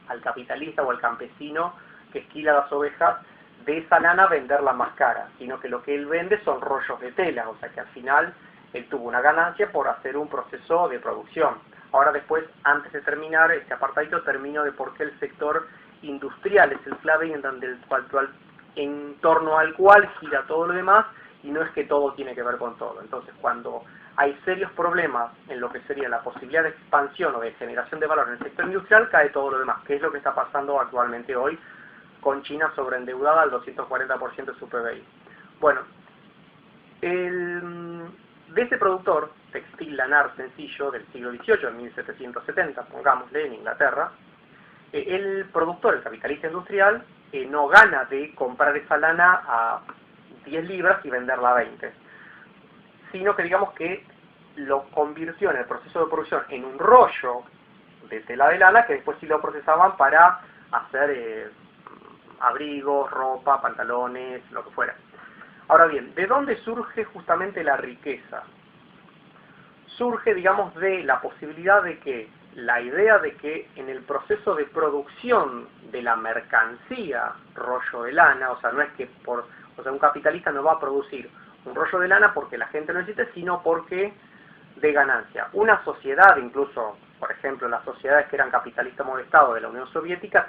al capitalista o al campesino que esquila las ovejas, de esa lana venderla más cara, sino que lo que él vende son rollos de tela, o sea que al final él tuvo una ganancia por hacer un proceso de producción. Ahora después, antes de terminar este apartadito, termino de por qué el sector industrial es el clave en torno al cual gira todo lo demás, y no es que todo tiene que ver con todo. Entonces, cuando hay serios problemas en lo que sería la posibilidad de expansión o de generación de valor en el sector industrial, cae todo lo demás, que es lo que está pasando actualmente hoy con China sobreendeudada al 240% de su PBI. Bueno, de ese productor textil lanar sencillo del siglo XVIII, en 1770, pongámosle, en Inglaterra, el productor, el capitalista industrial, no gana de comprar esa lana a 10 libras y venderla a 20, sino que digamos que lo convirtió en el proceso de producción en un rollo de tela de lana que después sí lo procesaban para hacer abrigos, ropa, pantalones, lo que fuera. Ahora bien, ¿de dónde surge justamente la riqueza? Surge, digamos, de la posibilidad de que la idea de que en el proceso de producción de la mercancía rollo de lana, o sea, no es que un capitalista no va a producir un rollo de lana porque la gente lo necesita, sino porque de ganancia. Una sociedad, incluso, por ejemplo, las sociedades que eran capitalistas modestados de la Unión Soviética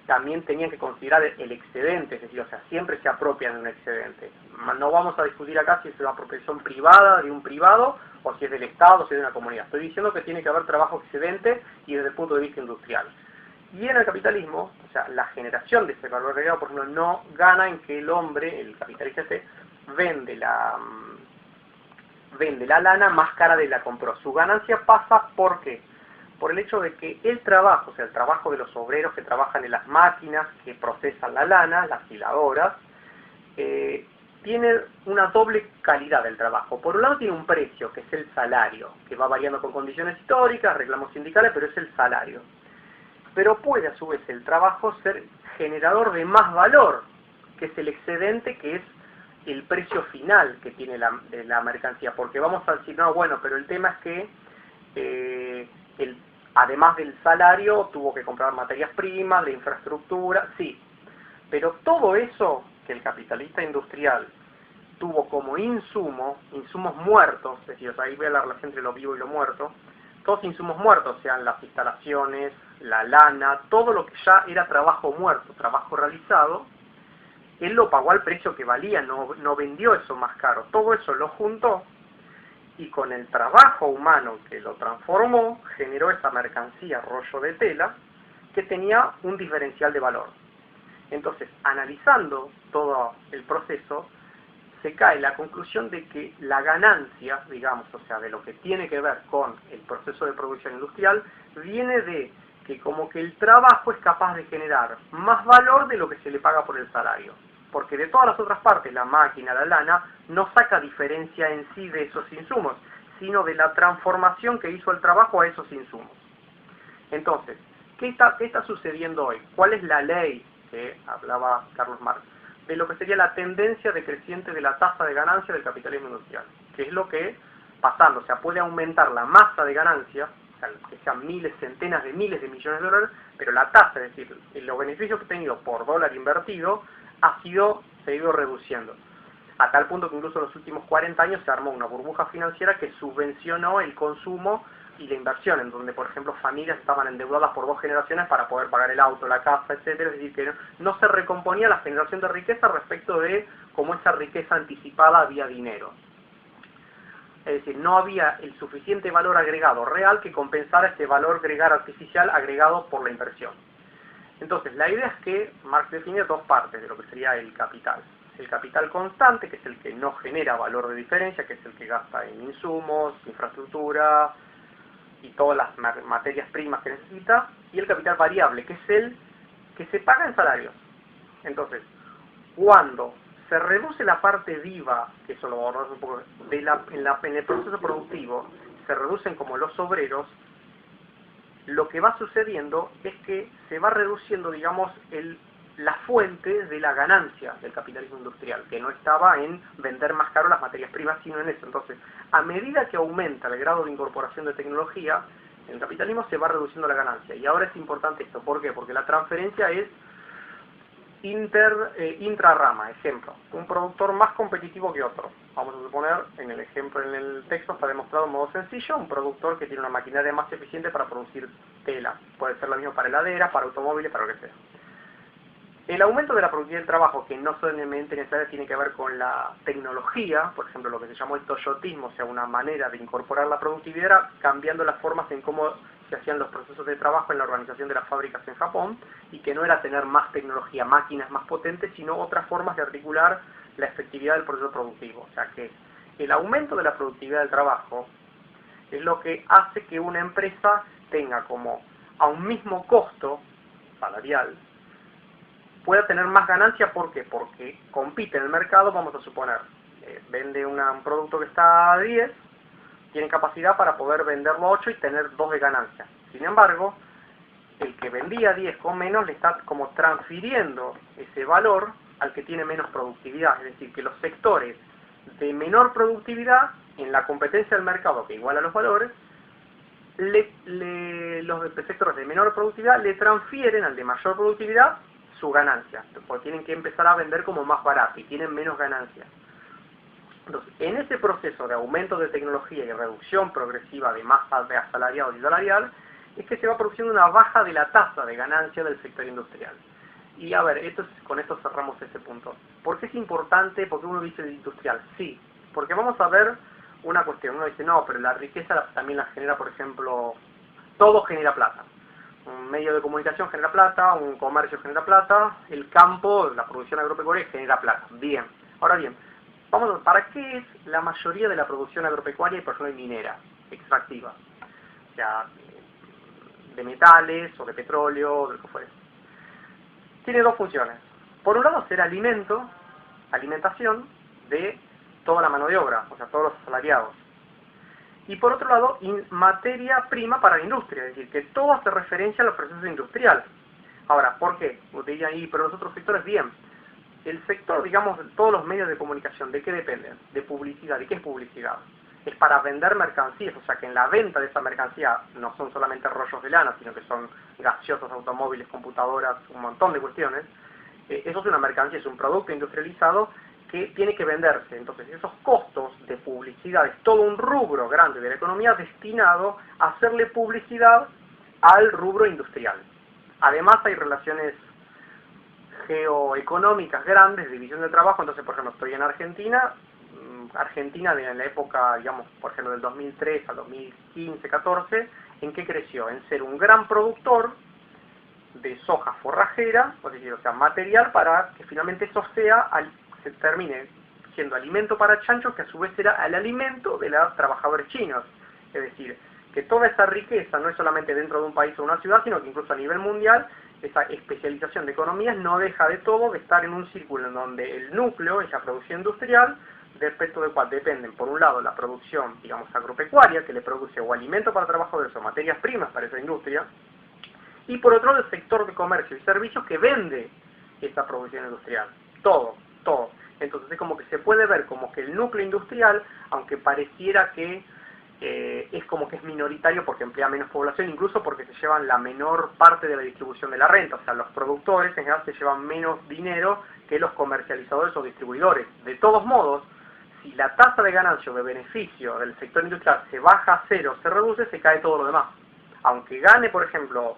también tenían que considerar el excedente, es decir, o sea, siempre se apropian de un excedente. No vamos a discutir acá si es una apropiación privada de un privado o si es del Estado o si es de una comunidad. Estoy diciendo que tiene que haber trabajo excedente y desde el punto de vista industrial. Y en el capitalismo, o sea, la generación de ese valor agregado, por ejemplo, no gana en que el hombre, el capitalista vende la lana más cara de la compró. Su ganancia pasa, ¿por qué? Por el hecho de que el trabajo, o sea, el trabajo de los obreros que trabajan en las máquinas que procesan la lana, las hiladoras, tiene una doble calidad del trabajo. Por un lado tiene un precio, que es el salario, que va variando con condiciones históricas, reclamos sindicales, pero es el salario. Pero puede a su vez el trabajo ser generador de más valor, que es el excedente, que es el precio final que tiene la mercancía. Porque vamos a decir, no, bueno, pero el tema es que además del salario tuvo que comprar materias primas, la infraestructura, sí. Pero todo eso que el capitalista industrial tuvo como insumos muertos, es decir, o sea, ahí ve la relación entre lo vivo y lo muerto, todos insumos muertos, sean las instalaciones, la lana, todo lo que ya era trabajo muerto, trabajo realizado, él lo pagó al precio que valía, no vendió eso más caro, todo eso lo juntó y con el trabajo humano que lo transformó, generó esa mercancía, rollo de tela, que tenía un diferencial de valor. Entonces, analizando todo el proceso, se cae la conclusión de que la ganancia, digamos, o sea, de lo que tiene que ver con el proceso de producción industrial, viene de que como que el trabajo es capaz de generar más valor de lo que se le paga por el salario. Porque de todas las otras partes, la máquina, la lana, no saca diferencia en sí de esos insumos, sino de la transformación que hizo el trabajo a esos insumos. Entonces, ¿qué está sucediendo hoy? ¿Cuál es la ley que hablaba Carlos Marx? De lo que sería la tendencia decreciente de la tasa de ganancia del capitalismo industrial, que es lo que, pasando, o sea, puede aumentar la masa de ganancia, o sea, que sean miles, centenas de miles de millones de dólares, pero la tasa, es decir, los beneficios que ha tenido por dólar invertido, se ha ido reduciendo. A tal punto que incluso en los últimos 40 años se armó una burbuja financiera que subvencionó el consumo y la inversión, en donde, por ejemplo, familias estaban endeudadas por 2 generaciones para poder pagar el auto, la casa, etcétera. Es decir, que no se recomponía la generación de riqueza respecto de cómo esa riqueza anticipada había dinero. Es decir, no había el suficiente valor agregado real que compensara este valor artificial agregado por la inversión. Entonces, la idea es que Marx define 2 partes de lo que sería el capital. El capital constante, que es el que no genera valor de diferencia, que es el que gasta en insumos, infraestructura y todas las materias primas que necesita, y el capital variable, que es el que se paga en salarios. Entonces, cuando se reduce la parte viva, que eso lo abordamos un poco, en el proceso productivo, se reducen como los obreros, lo que va sucediendo es que se va reduciendo, digamos, la fuente de la ganancia del capitalismo industrial, que no estaba en vender más caro las materias primas, sino en eso. Entonces, a medida que aumenta el grado de incorporación de tecnología, en el capitalismo se va reduciendo la ganancia. Y ahora es importante esto. ¿Por qué? Porque la transferencia es intrarrama. Ejemplo, un productor más competitivo que otro. Vamos a suponer, en el ejemplo, en el texto está demostrado de modo sencillo, un productor que tiene una maquinaria más eficiente para producir tela. Puede ser lo mismo para heladeras, para automóviles, para lo que sea. El aumento de la productividad del trabajo, que no solamente necesariamente tiene que ver con la tecnología, por ejemplo, lo que se llamó el toyotismo, o sea, una manera de incorporar la productividad, era cambiando las formas en cómo se hacían los procesos de trabajo en la organización de las fábricas en Japón, y que no era tener más tecnología, máquinas más potentes, sino otras formas de articular la efectividad del proceso productivo. O sea que el aumento de la productividad del trabajo es lo que hace que una empresa tenga como a un mismo costo salarial, pueda tener más ganancia. ¿Por qué? Porque compite en el mercado, vamos a suponer, vende un producto que está a 10, tiene capacidad para poder venderlo a 8 y tener 2 de ganancia. Sin embargo, el que vendía 10 con menos le está como transfiriendo ese valor al que tiene menos productividad. Es decir, que los sectores de menor productividad, en la competencia del mercado que iguala los valores, los sectores de menor productividad le transfieren al de mayor productividad su ganancia, porque tienen que empezar a vender como más barato y tienen menos ganancia. Entonces, en ese proceso de aumento de tecnología y reducción progresiva de masa de asalariados y salarial, es que se va produciendo una baja de la tasa de ganancia del sector industrial. Y a ver, con esto cerramos ese punto. ¿Por qué es importante? ¿Por qué uno dice el industrial? Sí, porque vamos a ver una cuestión. Uno dice, no, pero la riqueza también la genera, por ejemplo, todo genera plata. Un medio de comunicación genera plata, un comercio genera plata, el campo, la producción agropecuaria genera plata. Bien, ahora bien, vamos a ver, ¿para qué es la mayoría de la producción agropecuaria y, por ejemplo, minera, extractiva? O sea, de metales o de petróleo, de lo que fuere. Tiene dos funciones. Por un lado, ser alimentación de toda la mano de obra, o sea, todos los asalariados. Y por otro lado, materia prima para la industria, es decir, que todo hace referencia a los procesos industriales. Ahora, ¿por qué? Ustedes dirían, pero los otros sectores, bien. El sector, digamos, todos los medios de comunicación, ¿de qué dependen? De publicidad. ¿De qué es publicidad? Es para vender mercancías, o sea que en la venta de esa mercancía no son solamente rollos de lana, sino que son gaseosas, automóviles, computadoras, un montón de cuestiones. Eso es una mercancía, es un producto industrializado que tiene que venderse. Entonces esos costos de publicidad es todo un rubro grande de la economía destinado a hacerle publicidad al rubro industrial. Además hay relaciones geoeconómicas grandes, de división del trabajo. Entonces, por ejemplo, estoy en Argentina en la época, digamos, por ejemplo, del 2003 al 2015-14, ¿en qué creció? En ser un gran productor de soja forrajera, es decir, o sea, material para que finalmente eso se termine siendo alimento para chanchos, que a su vez será el alimento de los trabajadores chinos. Es decir, que toda esa riqueza no es solamente dentro de un país o una ciudad, sino que incluso a nivel mundial, esa especialización de economías no deja de todo de estar en un círculo en donde el núcleo es la producción industrial, respecto del cual dependen, por un lado, la producción, digamos, agropecuaria, que le produce o alimento para trabajadores o materias primas para esa industria, y por otro lado, el sector de comercio y servicios que vende esta producción industrial. Todo. Entonces es como que se puede ver como que el núcleo industrial, aunque pareciera que es como que es minoritario porque emplea menos población, incluso porque se llevan la menor parte de la distribución de la renta. O sea, los productores en general se llevan menos dinero que los comercializadores o distribuidores. De todos modos, si la tasa de ganancia o de beneficio del sector industrial se baja a cero, se reduce, se cae todo lo demás. Aunque gane, por ejemplo,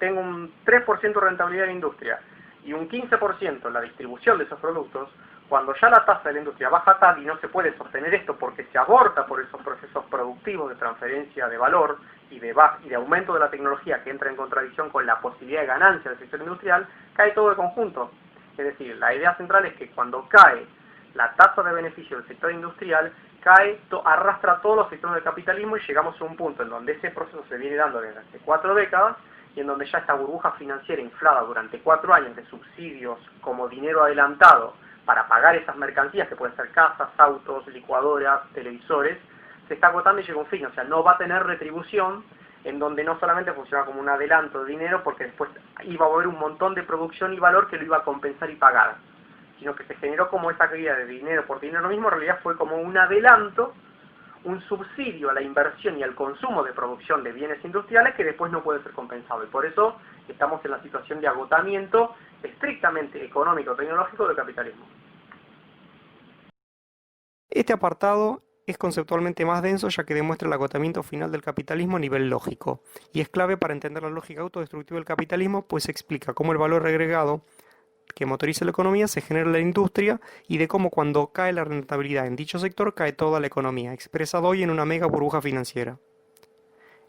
tengo un 3% de rentabilidad en la industria y un 15% en la distribución de esos productos, cuando ya la tasa de la industria baja tal y no se puede sostener esto porque se aborta por esos procesos productivos de transferencia de valor y de aumento de la tecnología que entra en contradicción con la posibilidad de ganancia del sector industrial, cae todo el conjunto. Es decir, la idea central es que cuando cae la tasa de beneficio del sector industrial, arrastra a todos los sectores del capitalismo y llegamos a un punto en donde ese proceso se viene dando desde hace 4 décadas y en donde ya esta burbuja financiera inflada durante 4 años de subsidios como dinero adelantado para pagar esas mercancías, que pueden ser casas, autos, licuadoras, televisores, se está agotando y llega a un fin. O sea, no va a tener retribución, en donde no solamente funciona como un adelanto de dinero, porque después iba a haber un montón de producción y valor que lo iba a compensar y pagar, sino que se generó como esa caída de dinero por dinero mismo, en realidad fue como un adelanto, un subsidio a la inversión y al consumo de producción de bienes industriales que después no puede ser compensado. Y por eso estamos en la situación de agotamiento estrictamente económico-tecnológico del capitalismo. Este apartado es conceptualmente más denso ya que demuestra el agotamiento final del capitalismo a nivel lógico, y es clave para entender la lógica autodestructiva del capitalismo, pues explica cómo el valor agregado que motoriza la economía se genera en la industria y de cómo cuando cae la rentabilidad en dicho sector cae toda la economía, expresado hoy en una mega burbuja financiera.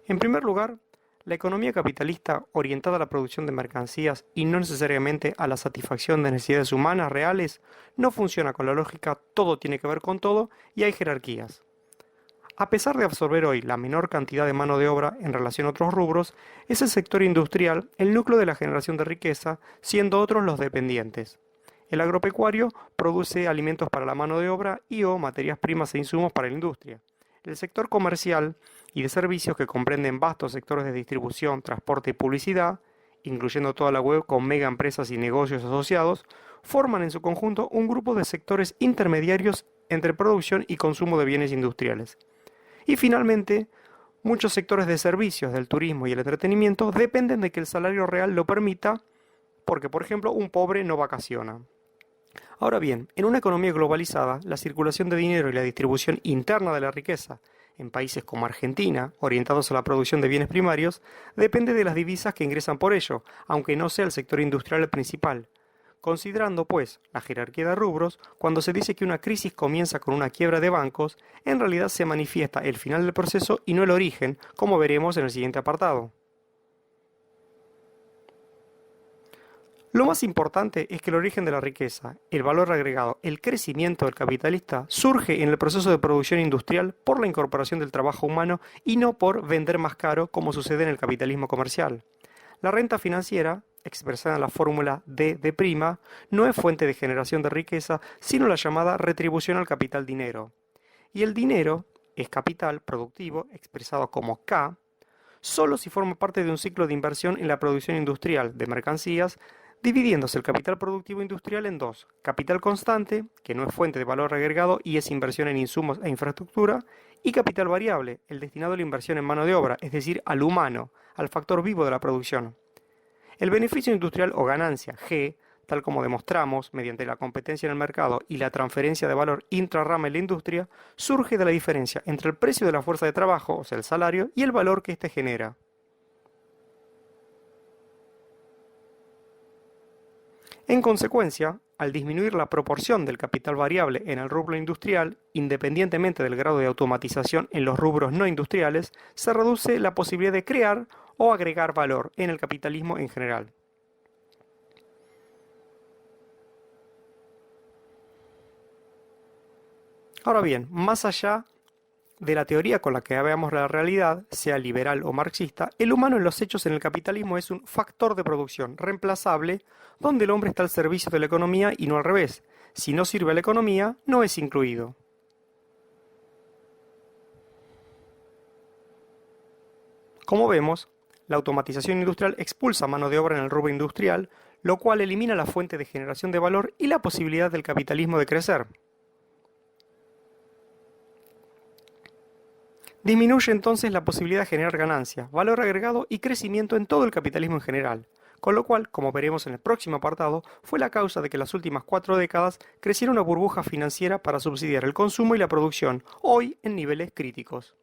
En primer lugar, la economía capitalista orientada a la producción de mercancías y no necesariamente a la satisfacción de necesidades humanas reales no funciona con la lógica todo tiene que ver con todo y hay jerarquías. A pesar de absorber hoy la menor cantidad de mano de obra en relación a otros rubros, es el sector industrial el núcleo de la generación de riqueza, siendo otros los dependientes. El agropecuario produce alimentos para la mano de obra y o materias primas e insumos para la industria. El sector comercial y de servicios, que comprenden vastos sectores de distribución, transporte y publicidad, incluyendo toda la web con mega empresas y negocios asociados, forman en su conjunto un grupo de sectores intermediarios entre producción y consumo de bienes industriales. Y finalmente, muchos sectores de servicios, del turismo y el entretenimiento dependen de que el salario real lo permita, porque por ejemplo un pobre no vacaciona. Ahora bien, en una economía globalizada, la circulación de dinero y la distribución interna de la riqueza, en países como Argentina, orientados a la producción de bienes primarios, depende de las divisas que ingresan por ello, aunque no sea el sector industrial el principal. Considerando, pues, la jerarquía de rubros, cuando se dice que una crisis comienza con una quiebra de bancos, en realidad se manifiesta el final del proceso y no el origen, como veremos en el siguiente apartado. Lo más importante es que el origen de la riqueza, el valor agregado, el crecimiento del capitalista surge en el proceso de producción industrial por la incorporación del trabajo humano y no por vender más caro como sucede en el capitalismo comercial. La renta financiera, expresada en la fórmula D de prima, no es fuente de generación de riqueza, sino la llamada retribución al capital dinero. Y el dinero es capital productivo, expresado como K, solo si forma parte de un ciclo de inversión en la producción industrial de mercancías, dividiéndose el capital productivo industrial en dos: capital constante, que no es fuente de valor agregado y es inversión en insumos e infraestructura, y capital variable, el destinado a la inversión en mano de obra, es decir, al humano, al factor vivo de la producción. El beneficio industrial o ganancia, G, tal como demostramos mediante la competencia en el mercado y la transferencia de valor intrarrama en la industria, surge de la diferencia entre el precio de la fuerza de trabajo, o sea, el salario, y el valor que éste genera. En consecuencia, al disminuir la proporción del capital variable en el rubro industrial, independientemente del grado de automatización en los rubros no industriales, se reduce la posibilidad de crear o agregar valor en el capitalismo en general. Ahora bien, más allá de la teoría con la que veamos la realidad, sea liberal o marxista, el humano en los hechos en el capitalismo es un factor de producción reemplazable donde el hombre está al servicio de la economía y no al revés. Si no sirve a la economía, no es incluido. Como vemos, la automatización industrial expulsa mano de obra en el rubro industrial, lo cual elimina la fuente de generación de valor y la posibilidad del capitalismo de crecer. Disminuye entonces la posibilidad de generar ganancia, valor agregado y crecimiento en todo el capitalismo en general, con lo cual, como veremos en el próximo apartado, fue la causa de que en las últimas 4 décadas creciera una burbuja financiera para subsidiar el consumo y la producción, hoy en niveles críticos.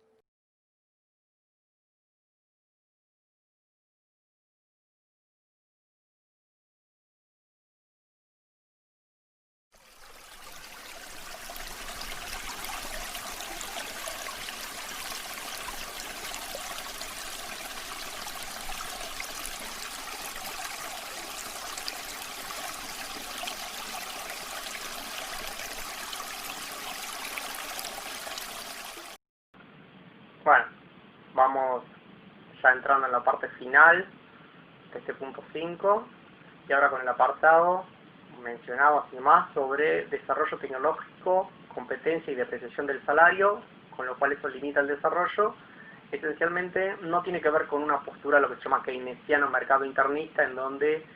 Bueno, vamos ya entrando en la parte final de este punto 5 y ahora con el apartado mencionado así más sobre desarrollo tecnológico, competencia y depreciación del salario, con lo cual eso limita el desarrollo. Esencialmente no tiene que ver con una postura, lo que se llama keynesiano mercado internista, en donde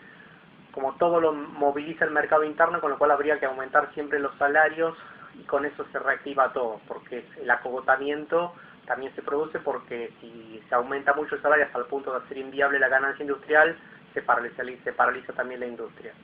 como todo lo moviliza el mercado interno, con lo cual habría que aumentar siempre los salarios y con eso se reactiva todo, porque el acogotamiento también se produce porque si se aumenta mucho el salario hasta el punto de hacer inviable la ganancia industrial, se paraliza también la industria.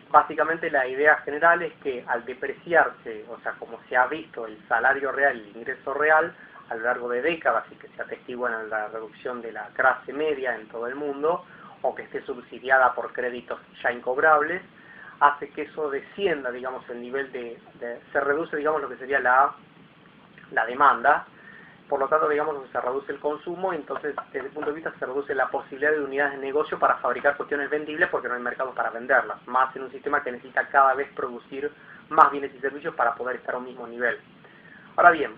Básicamente la idea general es que al depreciarse, o sea, como se ha visto el salario real, el ingreso real, a lo largo de décadas y que se atestiguan en la reducción de la clase media en todo el mundo, o que esté subsidiada por créditos ya incobrables, hace que eso descienda, digamos, el nivel se reduce, digamos, lo que sería la demanda, por lo tanto, digamos, se reduce el consumo y entonces, desde el punto de vista, se reduce la posibilidad de unidades de negocio para fabricar cuestiones vendibles porque no hay mercado para venderlas, más en un sistema que necesita cada vez producir más bienes y servicios para poder estar a un mismo nivel. Ahora bien,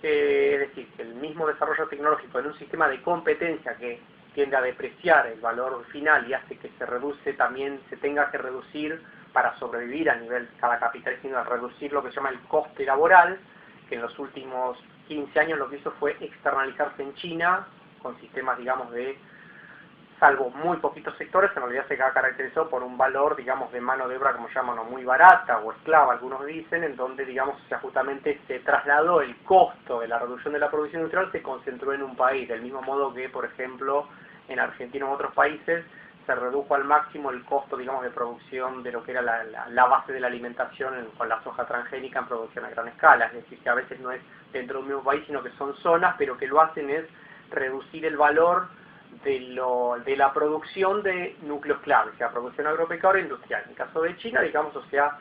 es decir, que el mismo desarrollo tecnológico en un sistema de competencia que tiende a depreciar el valor final y hace que se reduce, también se tenga que reducir para sobrevivir a nivel cada capital, sino a reducir lo que se llama el coste laboral, que en los últimos 15 años lo que hizo fue externalizarse en China con sistemas, digamos, salvo muy poquitos sectores, en realidad se caracterizó por un valor, digamos, de mano de obra, como llaman, o muy barata o esclava, algunos dicen, en donde, digamos, justamente se trasladó el costo de la reducción de la producción industrial, se concentró en un país, del mismo modo que, por ejemplo, en Argentina u otros países se redujo al máximo el costo, digamos, de producción de lo que era la base de la alimentación con la soja transgénica en producción a gran escala. Es decir, que a veces no es dentro de un mismo país, sino que son zonas, pero que lo hacen es reducir el valor de la producción de núcleos clave, o sea, producción agropecuaria e industrial. En el caso de China, digamos, o sea,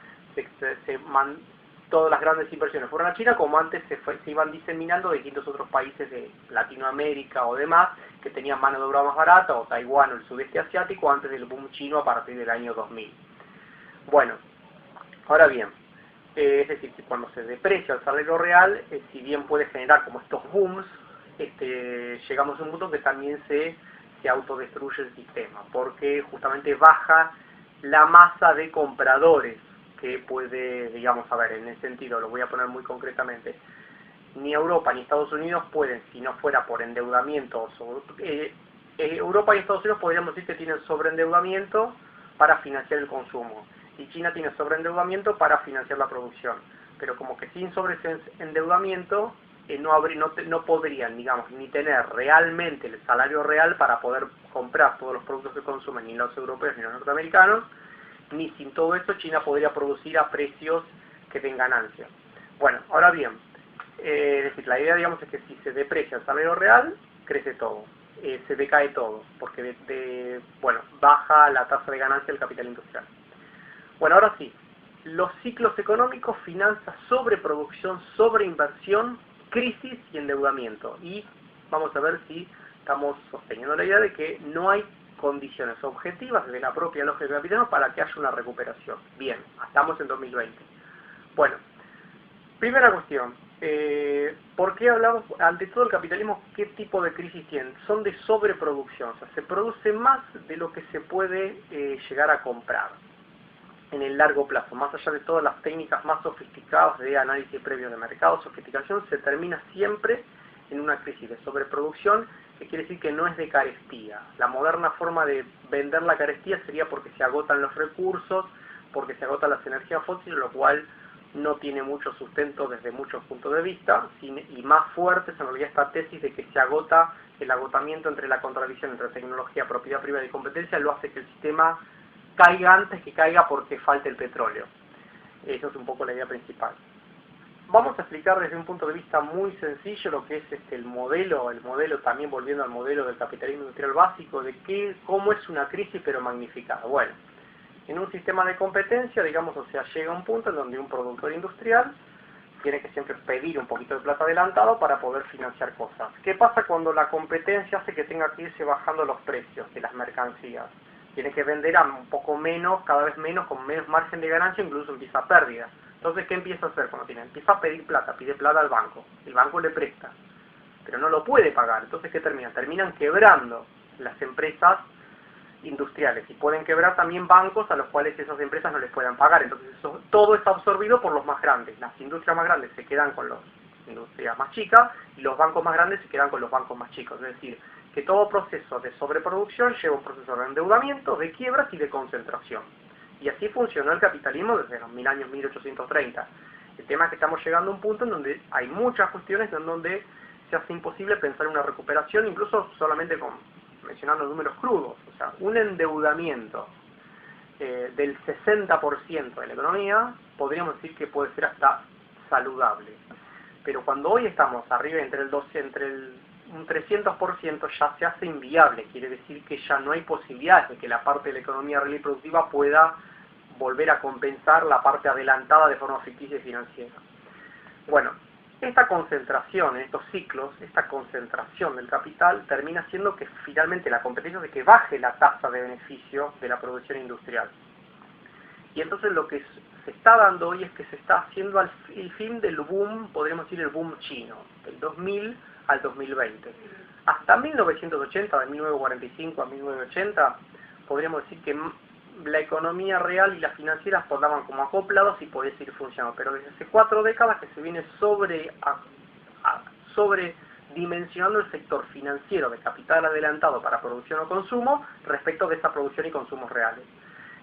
todas las grandes inversiones fueron a China, como antes se iban diseminando de distintos otros países de Latinoamérica o demás, que tenían mano de obra más barata, o Taiwán o el sudeste asiático, antes del boom chino a partir del año 2000. Bueno, ahora bien, es decir, que cuando se deprecia el salario real, si bien puede generar como estos booms, llegamos a un punto que también se autodestruye el sistema, porque justamente baja la masa de compradores que puede, digamos, a ver, en ese sentido, lo voy a poner muy concretamente, ni Europa ni Estados Unidos pueden, si no fuera por endeudamiento, Europa y Estados Unidos podríamos decir que tienen sobreendeudamiento para financiar el consumo, y China tiene sobreendeudamiento para financiar la producción, pero como que sin sobreendeudamiento no podrían, digamos, ni tener realmente el salario real para poder comprar todos los productos que consumen, ni los europeos ni los norteamericanos, ni sin todo esto China podría producir a precios que den ganancia. Bueno, ahora bien, es decir, la idea, digamos, es que si se deprecia el salario real, crece todo, se decae todo, porque bueno, baja la tasa de ganancia del capital industrial. Bueno, ahora sí, los ciclos económicos financian sobreproducción, sobreinversión, crisis y endeudamiento. Y vamos a ver si estamos sosteniendo la idea de que no hay condiciones objetivas de la propia lógica del capitalismo para que haya una recuperación. Bien, estamos en 2020. Bueno, primera cuestión, ¿por qué hablamos, ante todo el capitalismo, qué tipo de crisis tienen? Son de sobreproducción, o sea, se produce más de lo que se puede llegar a comprar en el largo plazo, más allá de todas las técnicas más sofisticadas de análisis previo de mercado, sofisticación, se termina siempre en una crisis de sobreproducción, que quiere decir que no es de carestía. La moderna forma de vender la carestía sería porque se agotan los recursos, porque se agotan las energías fósiles, lo cual no tiene mucho sustento desde muchos puntos de vista, y más fuerte es en realidad esta tesis de que se agota, el agotamiento entre la contradicción entre tecnología, propiedad privada y competencia, lo hace que el sistema caiga antes que caiga porque falte el petróleo. Eso es un poco la idea principal. Vamos a explicar desde un punto de vista muy sencillo lo que es el modelo también volviendo al modelo del capitalismo industrial básico, de cómo es una crisis pero magnificada. Bueno, en un sistema de competencia, digamos, o sea, llega un punto en donde un productor industrial tiene que siempre pedir un poquito de plata adelantado para poder financiar cosas. ¿Qué pasa cuando la competencia hace que tenga que irse bajando los precios de las mercancías? Tiene que vender a un poco menos, cada vez menos, con menos margen de ganancia, incluso empieza a pérdida. Entonces, ¿qué empieza a hacer cuando tiene? Empieza a pedir plata, pide plata al banco. El banco le presta, pero no lo puede pagar. Entonces, ¿qué termina? Terminan quebrando las empresas industriales y pueden quebrar también bancos a los cuales esas empresas no les puedan pagar. Entonces, todo está absorbido por los más grandes. Las industrias más grandes se quedan con las industrias más chicas y los bancos más grandes se quedan con los bancos más chicos. Es decir, que todo proceso de sobreproducción lleva un proceso de endeudamiento, de quiebras y de concentración. Y así funcionó el capitalismo desde los años 1830. El tema es que estamos llegando a un punto en donde hay muchas cuestiones en donde se hace imposible pensar en una recuperación, incluso solamente mencionando números crudos. O sea, un endeudamiento del 60% de la economía, podríamos decir que puede ser hasta saludable. Pero cuando hoy estamos arriba un 300% ya se hace inviable, quiere decir que ya no hay posibilidades de que la parte de la economía real y productiva pueda volver a compensar la parte adelantada de forma ficticia y financiera. Bueno, esta concentración en estos ciclos, esta concentración del capital termina haciendo que finalmente la competencia de que baje la tasa de beneficio de la producción industrial. Y entonces lo que se está dando hoy es que se está haciendo el fin del boom, podríamos decir el boom chino, del 2000 al 2020. Hasta 1980, de 1945 a 1980, podríamos decir que la economía real y las financieras estaban como acoplados y podía seguir funcionando. Pero desde hace 4 décadas que se viene sobredimensionando el sector financiero de capital adelantado para producción o consumo respecto de esa producción y consumos reales.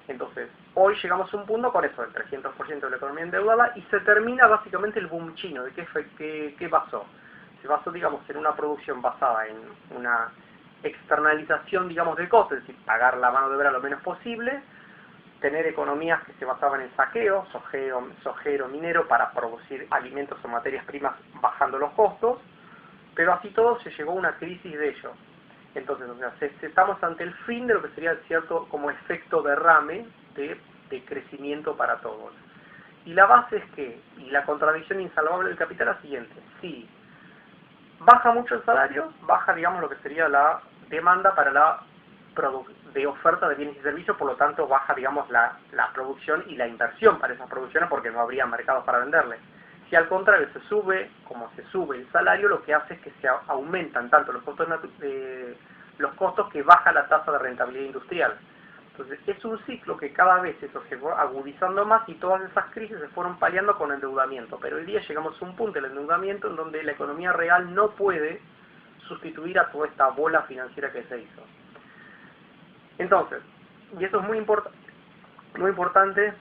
Entonces, hoy llegamos a un punto con eso, del 300% de la economía endeudada, y se termina básicamente el boom chino. ¿De qué pasó? Se basó, digamos, en una producción basada en externalización, digamos, del costo, es decir, pagar la mano de obra lo menos posible, tener economías que se basaban en saqueo, sojero minero, para producir alimentos o materias primas bajando los costos, pero así todo se llegó a una crisis de ello. Entonces, o sea, estamos ante el fin de lo que sería cierto como efecto derrame de crecimiento para todos. Y la base es que, y la contradicción insalvable del capital es la siguiente: si baja mucho el salario, baja, digamos, lo que sería la demanda para de oferta de bienes y servicios, por lo tanto baja, digamos, la producción y la inversión para esas producciones, porque no habría mercados para venderle. Si al contrario se sube, como se sube el salario, lo que hace es que se aumentan tanto los costos que baja la tasa de rentabilidad industrial. Entonces es un ciclo que cada vez eso se va agudizando más, y todas esas crisis se fueron paliando con endeudamiento. Pero hoy día llegamos a un punto del endeudamiento en donde la economía real no puede sustituir a toda esta bola financiera que se hizo. Entonces, y esto es muy importante,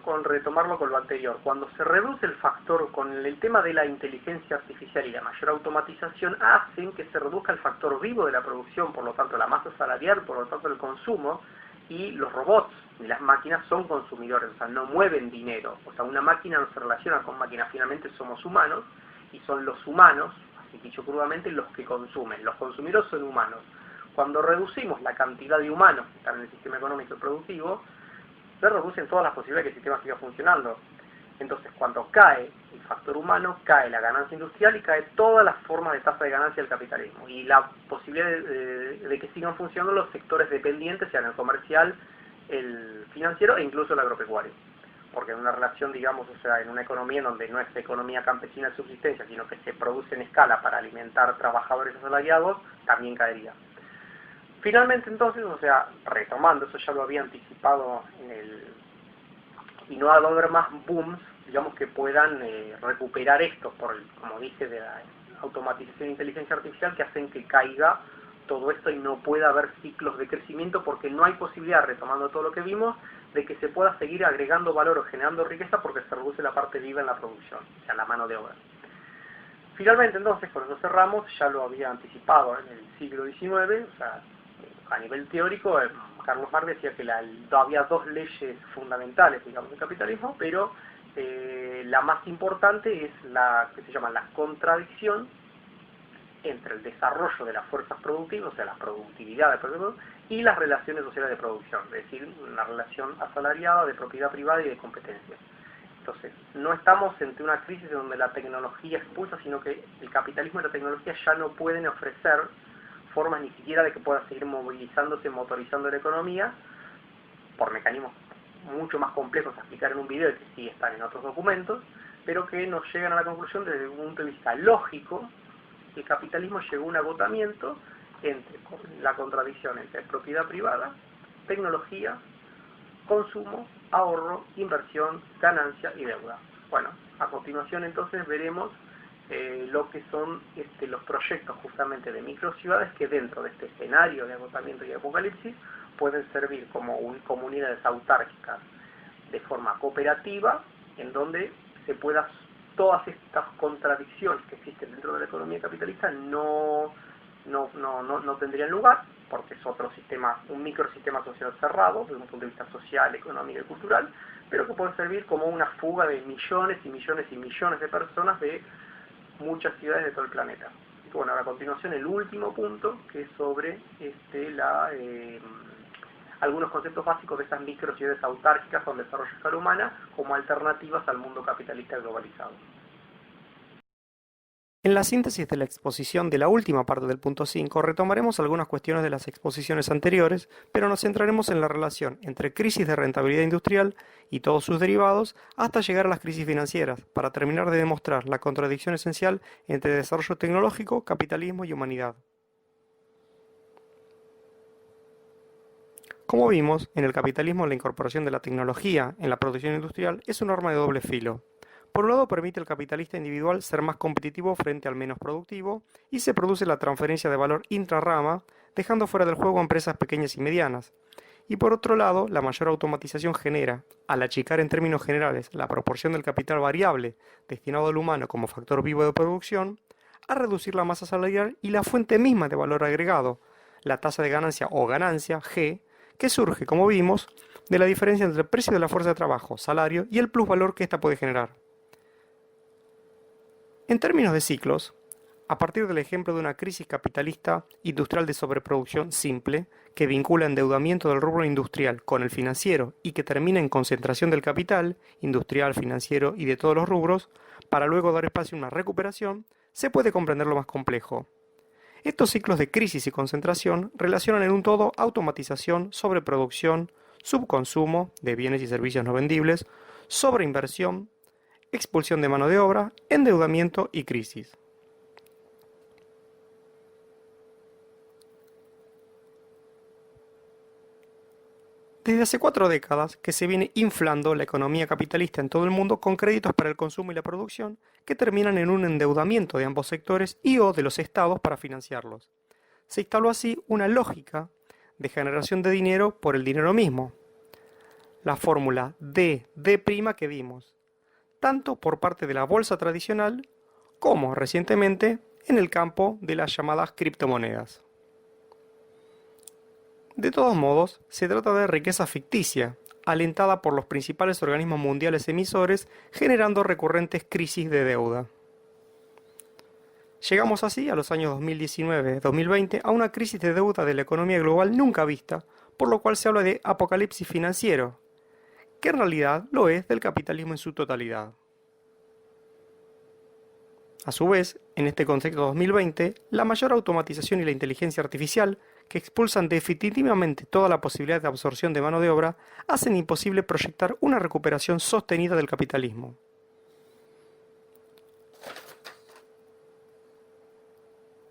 con retomarlo con lo anterior, cuando se reduce el factor, con el tema de la inteligencia artificial y la mayor automatización, hacen que se reduzca el factor vivo de la producción, por lo tanto la masa salarial, por lo tanto el consumo, y los robots y las máquinas son consumidores, o sea, no mueven dinero. O sea, una máquina no se relaciona con máquina, finalmente somos humanos, y son los humanos, así dicho crudamente, los que consumen. Los consumidores son humanos. Cuando reducimos la cantidad de humanos que están en el sistema económico y productivo, se reducen todas las posibilidades de que el sistema siga funcionando. Entonces, cuando cae el factor humano, cae la ganancia industrial y cae todas las formas de tasa de ganancia del capitalismo. Y la posibilidad de que sigan funcionando los sectores dependientes, sean el comercial, el financiero e incluso el agropecuario. Porque en una relación, digamos, o sea, en una economía en donde no es economía campesina de subsistencia, sino que se produce en escala para alimentar trabajadores asalariados, también caería. Finalmente, entonces, o sea, retomando, eso ya lo había anticipado y no va a haber más booms, digamos, que puedan recuperar esto, como dije, de la automatización e inteligencia artificial, que hacen que caiga todo esto y no pueda haber ciclos de crecimiento, porque no hay posibilidad, retomando todo lo que vimos, de que se pueda seguir agregando valor o generando riqueza, porque se reduce la parte viva en la producción, o sea, la mano de obra. Finalmente, entonces, con eso cerramos, ya lo había anticipado en el siglo XIX, o sea, a nivel teórico, Carlos Marx decía que había dos leyes fundamentales, digamos, del capitalismo, pero la más importante es la que se llama la contradicción entre el desarrollo de las fuerzas productivas, o sea, la productividad de producción, y las relaciones sociales de producción, es decir, una relación asalariada de propiedad privada y de competencia. Entonces, no estamos ante una crisis donde la tecnología expulsa, sino que el capitalismo y la tecnología ya no pueden ofrecer formas ni siquiera de que pueda seguir movilizándose, motorizando la economía, por mecanismos mucho más complejos a explicar en un video y que sí están en otros documentos, pero que nos llegan a la conclusión desde un punto de vista lógico que el capitalismo llegó a un agotamiento entre la contradicción entre propiedad privada, tecnología, consumo, ahorro, inversión, ganancia y deuda. Bueno, a continuación entonces veremos lo que son los proyectos justamente de microciudades que dentro de este escenario de agotamiento y apocalipsis pueden servir como comunidades autárquicas de forma cooperativa, en donde se pueda todas estas contradicciones que existen dentro de la economía capitalista no tendrían lugar, porque es otro sistema, un microsistema social cerrado desde un punto de vista social, económico y cultural, pero que puede servir como una fuga de millones y millones y millones de personas de muchas ciudades de todo el planeta. Y bueno, ahora a continuación el último punto, que es sobre algunos conceptos básicos de estas microciudades autárquicas con desarrollo a escala humana como alternativas al mundo capitalista globalizado. En la síntesis de la exposición de la última parte del punto 5 retomaremos algunas cuestiones de las exposiciones anteriores, pero nos centraremos en la relación entre crisis de rentabilidad industrial y todos sus derivados hasta llegar a las crisis financieras, para terminar de demostrar la contradicción esencial entre desarrollo tecnológico, capitalismo y humanidad. Como vimos, en el capitalismo la incorporación de la tecnología en la producción industrial es un arma de doble filo. Por un lado, permite al capitalista individual ser más competitivo frente al menos productivo y se produce la transferencia de valor intrarrama, dejando fuera del juego a empresas pequeñas y medianas. Y por otro lado, la mayor automatización genera, al achicar en términos generales la proporción del capital variable destinado al humano como factor vivo de producción, a reducir la masa salarial y la fuente misma de valor agregado, la tasa de ganancia o ganancia, G, que surge, como vimos, de la diferencia entre el precio de la fuerza de trabajo, salario, y el plusvalor que ésta puede generar. En términos de ciclos, a partir del ejemplo de una crisis capitalista industrial de sobreproducción simple, que vincula endeudamiento del rubro industrial con el financiero y que termina en concentración del capital, industrial, financiero y de todos los rubros, para luego dar espacio a una recuperación, se puede comprender lo más complejo. Estos ciclos de crisis y concentración relacionan en un todo automatización, sobreproducción, subconsumo de bienes y servicios no vendibles, sobreinversión, expulsión de mano de obra, endeudamiento y crisis. Desde hace 4 décadas que se viene inflando la economía capitalista en todo el mundo con créditos para el consumo y la producción que terminan en un endeudamiento de ambos sectores y o de los estados para financiarlos. Se instaló así una lógica de generación de dinero por el dinero mismo. La fórmula D' que vimos, tanto por parte de la bolsa tradicional como recientemente en el campo de las llamadas criptomonedas. De todos modos, se trata de riqueza ficticia, alentada por los principales organismos mundiales emisores, generando recurrentes crisis de deuda. Llegamos así, a los años 2019-2020, a una crisis de deuda de la economía global nunca vista, por lo cual se habla de apocalipsis financiero, que en realidad lo es del capitalismo en su totalidad. A su vez, en este contexto 2020, la mayor automatización y la inteligencia artificial, que expulsan definitivamente toda la posibilidad de absorción de mano de obra, hacen imposible proyectar una recuperación sostenida del capitalismo.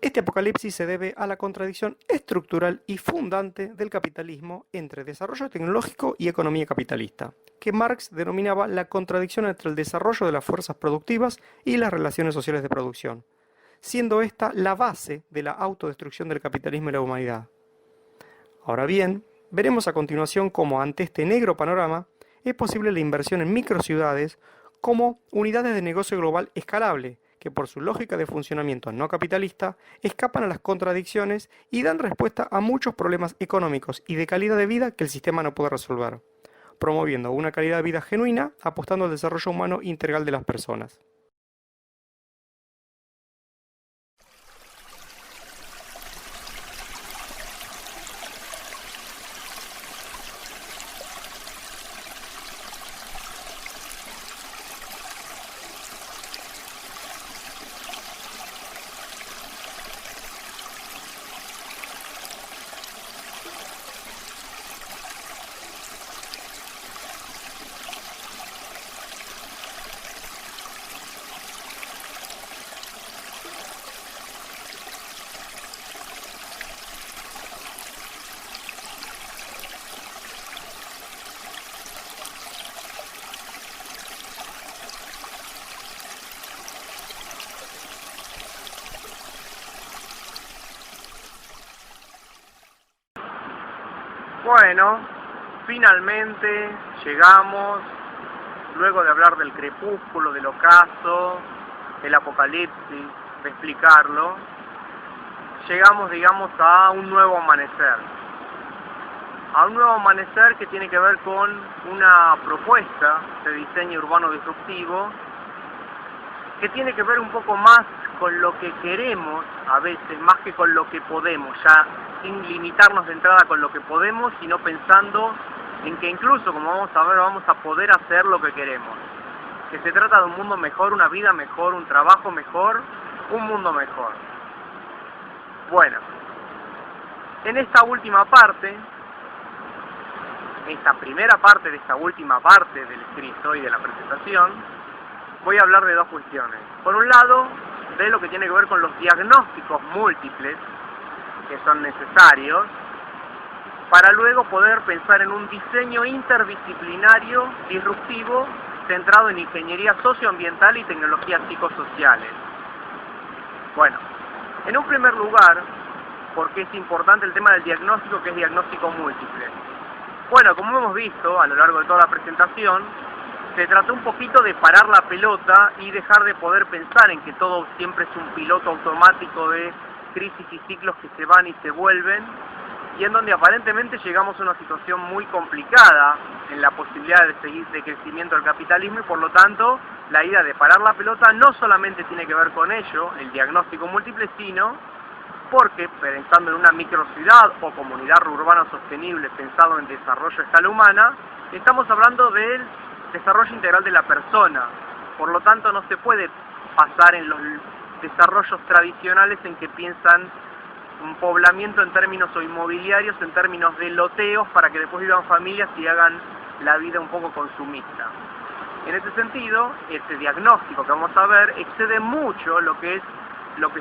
Este apocalipsis se debe a la contradicción estructural y fundante del capitalismo entre desarrollo tecnológico y economía capitalista, que Marx denominaba la contradicción entre el desarrollo de las fuerzas productivas y las relaciones sociales de producción, siendo esta la base de la autodestrucción del capitalismo y la humanidad. Ahora bien, veremos a continuación cómo ante este negro panorama es posible la inversión en microciudades como unidades de negocio global escalable, que por su lógica de funcionamiento no capitalista escapan a las contradicciones y dan respuesta a muchos problemas económicos y de calidad de vida que el sistema no puede resolver, promoviendo una calidad de vida genuina, apostando al desarrollo humano integral de las personas. Bueno, finalmente llegamos, luego de hablar del crepúsculo, del ocaso, del apocalipsis, de explicarlo, llegamos, digamos, a un nuevo amanecer. A un nuevo amanecer que tiene que ver con una propuesta de diseño urbano disruptivo, que tiene que ver un poco más con lo que queremos, a veces, más que con lo que podemos, ya sin limitarnos de entrada con lo que podemos, sino pensando en que incluso, como vamos a ver, vamos a poder hacer lo que queremos. Que se trata de un mundo mejor, una vida mejor, un trabajo mejor, un mundo mejor. Bueno, en esta última parte, esta primera parte de esta última parte del escrito y de la presentación, voy a hablar de dos cuestiones. Por un lado, de lo que tiene que ver con los diagnósticos múltiples que son necesarios para luego poder pensar en un diseño interdisciplinario disruptivo centrado en ingeniería socioambiental y tecnologías psicosociales. Bueno, en un primer lugar, porque es importante el tema del diagnóstico, que es diagnóstico múltiple. Bueno, como hemos visto a lo largo de toda la presentación, se trató un poquito de parar la pelota y dejar de poder pensar en que todo siempre es un piloto automático de crisis y ciclos que se van y se vuelven, y en donde aparentemente llegamos a una situación muy complicada en la posibilidad de seguir de crecimiento del capitalismo, y por lo tanto la idea de parar la pelota no solamente tiene que ver con ello, el diagnóstico múltiple, sino porque, pensando en una microciudad o comunidad urbana sostenible pensado en desarrollo a escala humana, estamos hablando del desarrollo integral de la persona. Por lo tanto, no se puede pasar en los desarrollos tradicionales en que piensan un poblamiento en términos o inmobiliarios, en términos de loteos para que después vivan familias y hagan la vida un poco consumista. En ese sentido, este diagnóstico que vamos a ver excede mucho lo que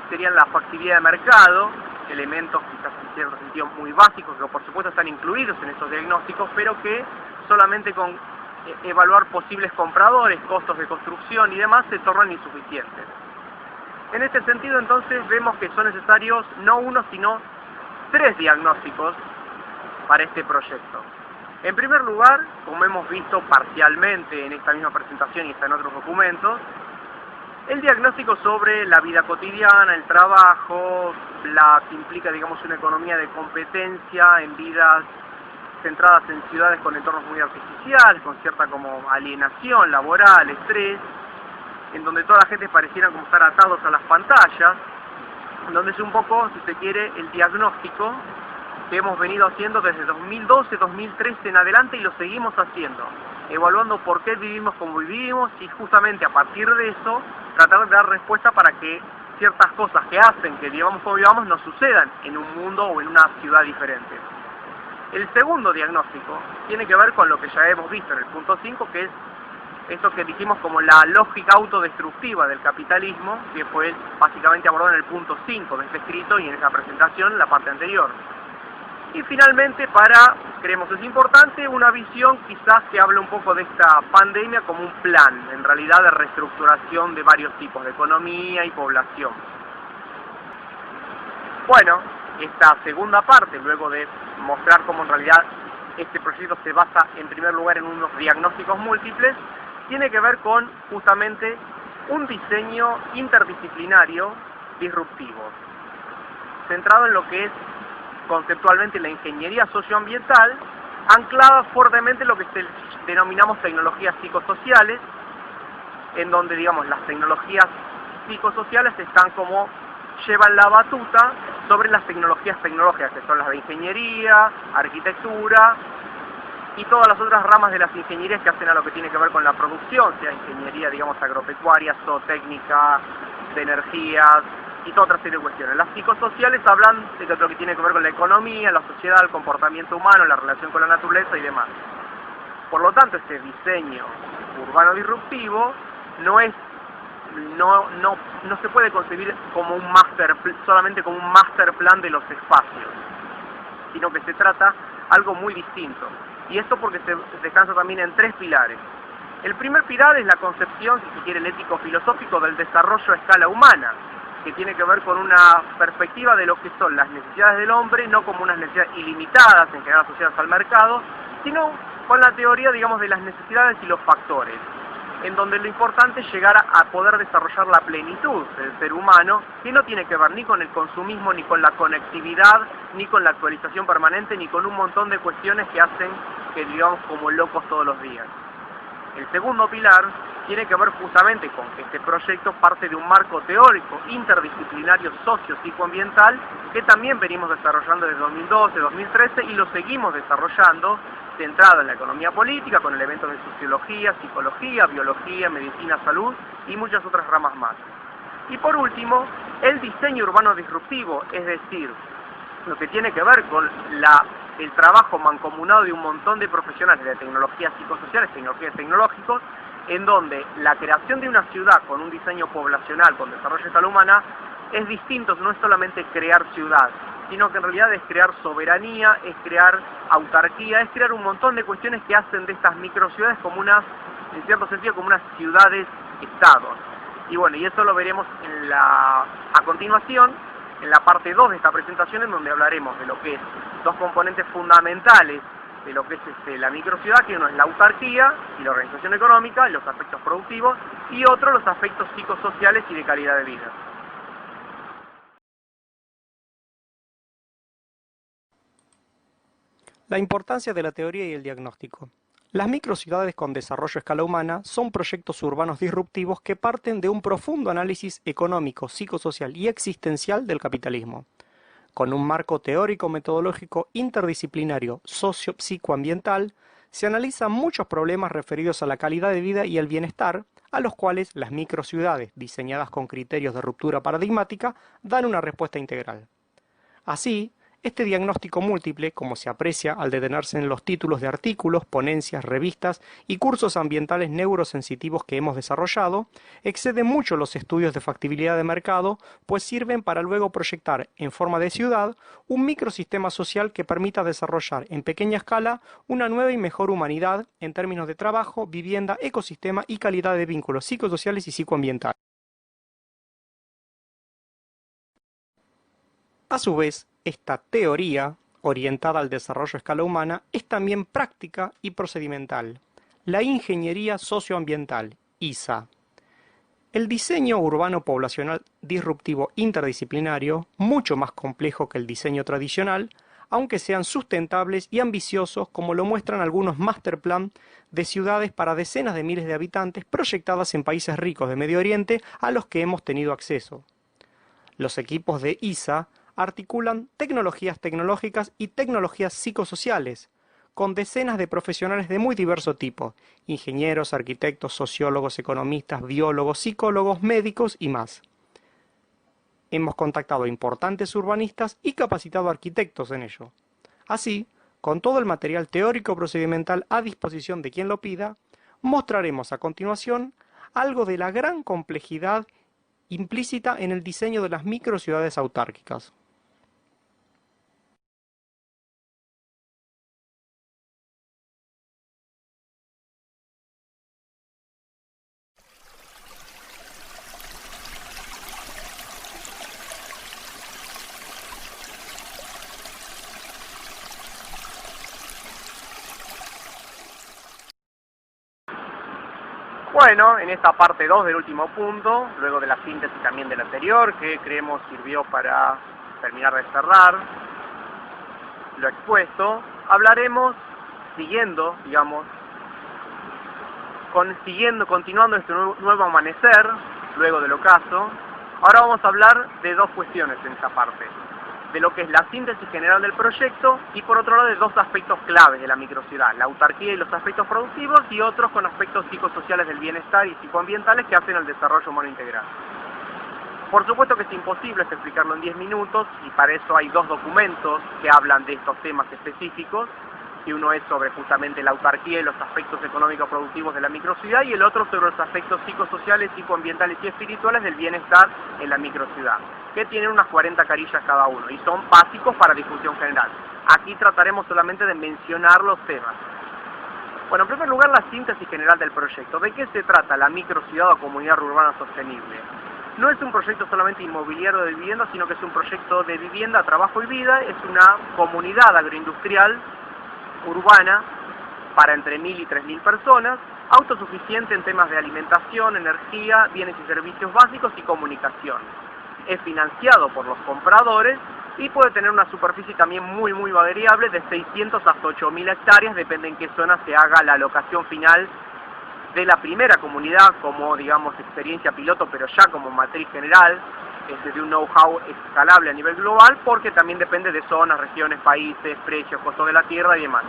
serían la factibilidad de mercado, elementos quizás en cierto sentido muy básicos que por supuesto están incluidos en estos diagnósticos, pero que solamente con evaluar posibles compradores, costos de construcción y demás se tornan insuficientes. En este sentido, entonces, vemos que son necesarios no uno, sino 3 diagnósticos para este proyecto. En primer lugar, como hemos visto parcialmente en esta misma presentación y está en otros documentos, el diagnóstico sobre la vida cotidiana, el trabajo, que implica, digamos, una economía de competencia en vidas centradas en ciudades con entornos muy artificiales, con cierta como alienación laboral, estrés, en donde toda la gente pareciera como estar atados a las pantallas, donde es un poco, si se quiere, el diagnóstico que hemos venido haciendo desde 2012, 2013 en adelante y lo seguimos haciendo, evaluando por qué vivimos como vivimos y justamente a partir de eso tratar de dar respuesta para que ciertas cosas que hacen que vivamos como vivamos no sucedan en un mundo o en una ciudad diferente. El segundo diagnóstico tiene que ver con lo que ya hemos visto en el punto 5, que es esto que dijimos como la lógica autodestructiva del capitalismo, que fue básicamente abordado en el punto 5 de este escrito y en esa presentación en la parte anterior. Y finalmente, creemos es importante, una visión quizás que habla un poco de esta pandemia como un plan, en realidad de reestructuración de varios tipos de economía y población. Bueno, esta segunda parte, luego de mostrar cómo en realidad este proyecto se basa en primer lugar en unos diagnósticos múltiples, tiene que ver con justamente un diseño interdisciplinario disruptivo, centrado en lo que es conceptualmente la ingeniería socioambiental, anclada fuertemente en lo que denominamos tecnologías psicosociales, en donde, digamos, las tecnologías psicosociales llevan la batuta sobre las tecnologías tecnológicas, que son las de ingeniería, arquitectura y todas las otras ramas de las ingenierías que hacen a lo que tiene que ver con la producción, sea ingeniería, digamos, agropecuaria, zootécnica, de energías y toda otra serie de cuestiones. Las psicosociales hablan de lo que tiene que ver con la economía, la sociedad, el comportamiento humano, la relación con la naturaleza y demás. Por lo tanto, este diseño urbano disruptivo no se puede concebir como solamente como un master plan de los espacios, sino que se trata algo muy distinto. Y esto porque se descansa también en 3 pilares. El primer pilar es la concepción, si se quiere, el ético-filosófico del desarrollo a escala humana, que tiene que ver con una perspectiva de lo que son las necesidades del hombre, no como unas necesidades ilimitadas en general asociadas al mercado, sino con la teoría, digamos, de las necesidades y los factores, en donde lo importante es llegar a poder desarrollar la plenitud del ser humano, que no tiene que ver ni con el consumismo, ni con la conectividad, ni con la actualización permanente, ni con un montón de cuestiones que hacen que vivamos como locos todos los días. El segundo pilar tiene que ver justamente con que este proyecto parte de un marco teórico interdisciplinario socio-psicoambiental que también venimos desarrollando desde 2012, 2013 y lo seguimos desarrollando centrado en la economía política, con elementos de sociología, psicología, biología, medicina, salud y muchas otras ramas más. Y por último, el diseño urbano disruptivo, es decir, lo que tiene que ver con el trabajo mancomunado de un montón de profesionales de tecnologías psicosociales, tecnologías tecnológicos, en donde la creación de una ciudad con un diseño poblacional, con desarrollo de escala humana, es distinto, no es solamente crear ciudad, sino que en realidad es crear soberanía, es crear autarquía, es crear un montón de cuestiones que hacen de estas microciudades como en cierto sentido, como unas ciudades-estados. Y bueno, y eso lo veremos a continuación, en la parte 2 de esta presentación, en donde hablaremos de lo que es 2 componentes fundamentales de lo que es la microciudad, que uno es la autarquía y la organización económica, los aspectos productivos, y otro los aspectos psicosociales y de calidad de vida. La importancia de la teoría y el diagnóstico. Las microciudades con desarrollo a escala humana son proyectos urbanos disruptivos que parten de un profundo análisis económico, psicosocial y existencial del capitalismo. Con un marco teórico-metodológico interdisciplinario socio-psicoambiental, se analizan muchos problemas referidos a la calidad de vida y el bienestar, a los cuales las microciudades, diseñadas con criterios de ruptura paradigmática, dan una respuesta integral. Así, este diagnóstico múltiple, como se aprecia al detenerse en los títulos de artículos, ponencias, revistas y cursos ambientales neurosensitivos que hemos desarrollado, excede mucho los estudios de factibilidad de mercado, pues sirven para luego proyectar en forma de ciudad un microsistema social que permita desarrollar en pequeña escala una nueva y mejor humanidad en términos de trabajo, vivienda, ecosistema y calidad de vínculos psicosociales y psicoambientales. A su vez, esta teoría, orientada al desarrollo a escala humana, es también práctica y procedimental. La ingeniería socioambiental, ISA. El diseño urbano poblacional disruptivo interdisciplinario, mucho más complejo que el diseño tradicional, aunque sean sustentables y ambiciosos como lo muestran algunos master plan de ciudades para decenas de miles de habitantes proyectadas en países ricos de Medio Oriente a los que hemos tenido acceso. Los equipos de ISA articulan tecnologías tecnológicas y tecnologías psicosociales, con decenas de profesionales de muy diverso tipo, ingenieros, arquitectos, sociólogos, economistas, biólogos, psicólogos, médicos y más. Hemos contactado a importantes urbanistas y capacitado arquitectos en ello. Así, con todo el material teórico procedimental a disposición de quien lo pida, mostraremos a continuación algo de la gran complejidad implícita en el diseño de las microciudades autárquicas. Bueno, en esta parte 2 del último punto, luego de la síntesis también del anterior, que creemos sirvió para terminar de cerrar lo expuesto, hablaremos siguiendo, digamos, continuando este nuevo amanecer, luego del ocaso. Ahora vamos a hablar de dos cuestiones en esta parte, de lo que es la síntesis general del proyecto y por otro lado de dos aspectos claves de la microciudad, la autarquía y los aspectos productivos y otros con aspectos psicosociales del bienestar y psicoambientales que hacen al desarrollo humano integral. Por supuesto que es imposible explicarlo en 10 minutos y para eso hay dos documentos que hablan de estos temas específicos, y uno es sobre justamente la autarquía y los aspectos económicos productivos de la microciudad y el otro sobre los aspectos psicosociales, psicoambientales y espirituales del bienestar en la microciudad, que tienen unas 40 carillas cada uno y son básicos para discusión general. Aquí trataremos solamente de mencionar los temas. Bueno, en primer lugar, la síntesis general del proyecto. ¿De qué se trata la microciudad o comunidad urbana sostenible? No es un proyecto solamente inmobiliario de vivienda, sino que es un proyecto de vivienda, trabajo y vida. Es una comunidad agroindustrial urbana para entre 1.000 y 3.000 personas, autosuficiente en temas de alimentación, energía, bienes y servicios básicos y comunicación. Es financiado por los compradores y puede tener una superficie también muy variable de 600 hasta 8.000 hectáreas, depende en qué zona se haga la alocación final de la primera comunidad como, digamos, experiencia piloto, pero ya como matriz general, de un know-how escalable a nivel global, porque también depende de zonas, regiones, países, precios, costos de la tierra y demás.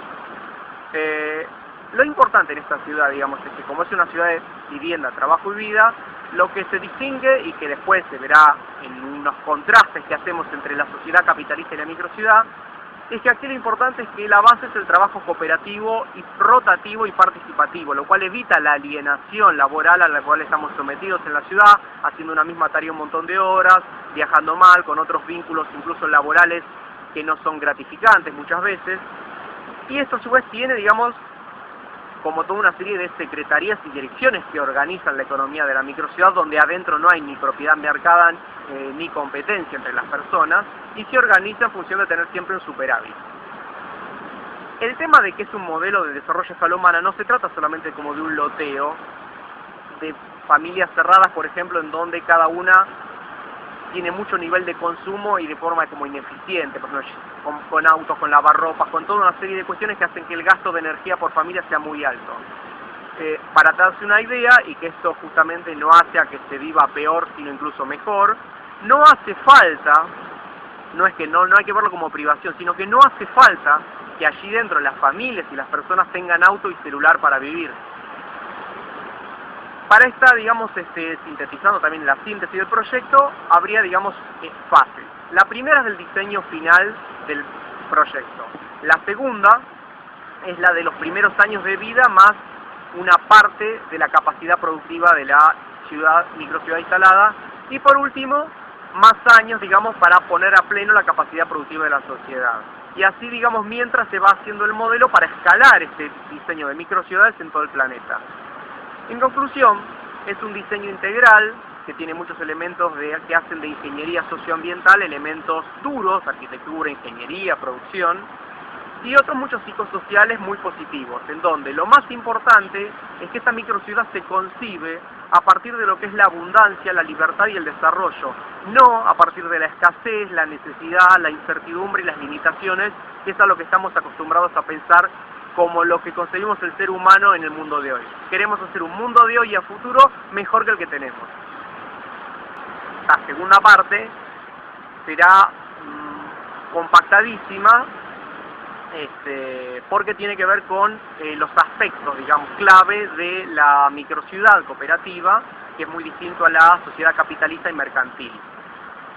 Lo importante en esta ciudad, digamos, es que como es una ciudad de vivienda, trabajo y vida, lo que se distingue y que después se verá en unos contrastes que hacemos entre la sociedad capitalista y la microciudad, es que aquí lo importante es que la base es el trabajo cooperativo y rotativo y participativo, lo cual evita la alienación laboral a la cual estamos sometidos en la ciudad, haciendo una misma tarea un montón de horas, viajando mal, con otros vínculos incluso laborales que no son gratificantes muchas veces. Y esto a su vez tiene, digamos, como toda una serie de secretarías y direcciones que organizan la economía de la microciudad, donde adentro no hay ni propiedad mercada ni competencia entre las personas, y se organiza en función de tener siempre un superávit. El tema de que es un modelo de desarrollo a escala humana no se trata solamente como de un loteo de familias cerradas, por ejemplo, en donde cada una tiene mucho nivel de consumo y de forma como ineficiente. Por ejemplo, con autos, con lavarropas, con toda una serie de cuestiones que hacen que el gasto de energía por familia sea muy alto. Para darse una idea, y que esto justamente no hace a que se viva peor, sino incluso mejor, no hace falta, no es que no hay que verlo como privación, sino que no hace falta que allí dentro las familias y las personas tengan auto y celular para vivir. Para esta, digamos, sintetizando también la síntesis del proyecto, habría, digamos, fases. La primera es el diseño final del proyecto. La segunda es la de los primeros años de vida más una parte de la capacidad productiva de la microciudad instalada. Y por último, más años, digamos, para poner a pleno la capacidad productiva de la sociedad. Y así, digamos, mientras se va haciendo el modelo para escalar este diseño de microciudades en todo el planeta. En conclusión, es un diseño integral que tiene muchos elementos que hacen de ingeniería socioambiental, elementos duros, arquitectura, ingeniería, producción, y otros muchos psicosociales muy positivos, en donde lo más importante es que esta microciudad se concibe a partir de lo que es la abundancia, la libertad y el desarrollo, no a partir de la escasez, la necesidad, la incertidumbre y las limitaciones, que es a lo que estamos acostumbrados a pensar como lo que concebimos el ser humano en el mundo de hoy. Queremos hacer un mundo de hoy y a futuro mejor que el que tenemos. La segunda parte será compactadísima, porque tiene que ver con los aspectos, digamos, clave de la microciudad cooperativa, que es muy distinto a la sociedad capitalista y mercantil,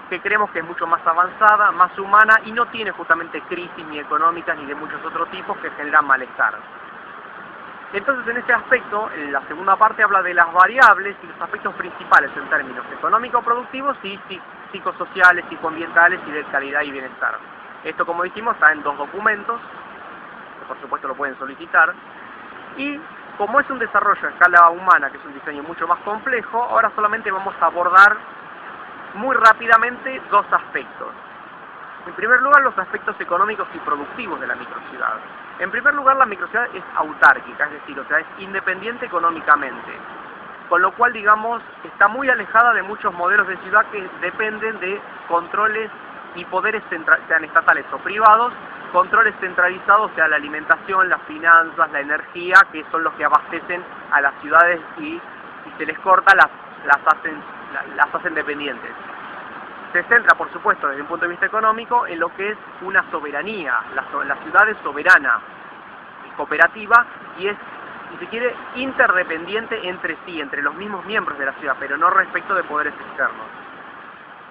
que creemos que es mucho más avanzada, más humana y no tiene justamente crisis ni económicas ni de muchos otros tipos que generan malestar. Entonces, en este aspecto, la segunda parte habla de las variables y los aspectos principales en términos económico-productivos y psicosociales, psicoambientales y de calidad y bienestar. Esto, como dijimos, está en 2 documentos, que por supuesto lo pueden solicitar, y como es un desarrollo a escala humana, que es un diseño mucho más complejo, ahora solamente vamos a abordar muy rápidamente 2 aspectos. En primer lugar, los aspectos económicos y productivos de la microciudad. En primer lugar, la microciudad es autárquica, es decir, es independiente económicamente, con lo cual, digamos, está muy alejada de muchos modelos de ciudad que dependen de controles y poderes sean estatales o privados, controles centralizados, sea la alimentación, las finanzas, la energía, que son los que abastecen a las ciudades y si se les corta las hacen dependientes. Se centra, por supuesto, desde un punto de vista económico, en lo que es una soberanía. La ciudad es soberana, cooperativa, y es, si se quiere, interdependiente entre sí, entre los mismos miembros de la ciudad, pero no respecto de poderes externos.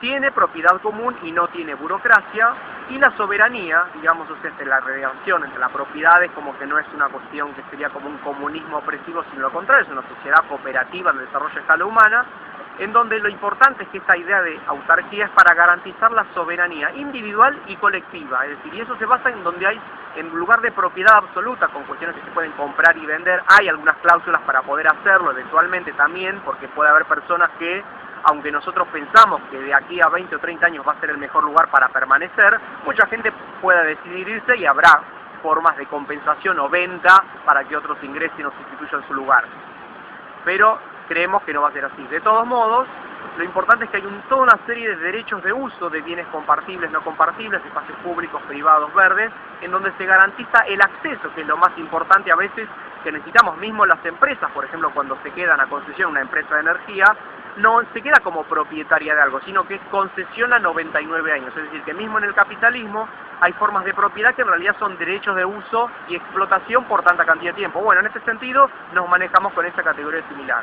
Tiene propiedad común y no tiene burocracia, y la soberanía, digamos, la relación entre las propiedades, como que no es una cuestión que sería como un comunismo opresivo, sino lo contrario, es una sociedad cooperativa de desarrollo a escala humana, en donde lo importante es que esta idea de autarquía es para garantizar la soberanía individual y colectiva, es decir, y eso se basa en donde hay, en lugar de propiedad absoluta, con cuestiones que se pueden comprar y vender, hay algunas cláusulas para poder hacerlo, eventualmente también, porque puede haber personas que, aunque nosotros pensamos que de aquí a 20 o 30 años va a ser el mejor lugar para permanecer, mucha gente pueda decidir irse y habrá formas de compensación o venta para que otros ingresen o sustituyan su lugar. Pero creemos que no va a ser así. De todos modos, lo importante es que hay toda una serie de derechos de uso de bienes compartibles, no compartibles, espacios públicos, privados, verdes, en donde se garantiza el acceso, que es lo más importante a veces que necesitamos mismo las empresas, por ejemplo, cuando se quedan a concesión una empresa de energía, no se queda como propietaria de algo, sino que concesiona 99 años. Es decir, que mismo en el capitalismo hay formas de propiedad que en realidad son derechos de uso y explotación por tanta cantidad de tiempo. Bueno, en este sentido nos manejamos con esta categoría similar.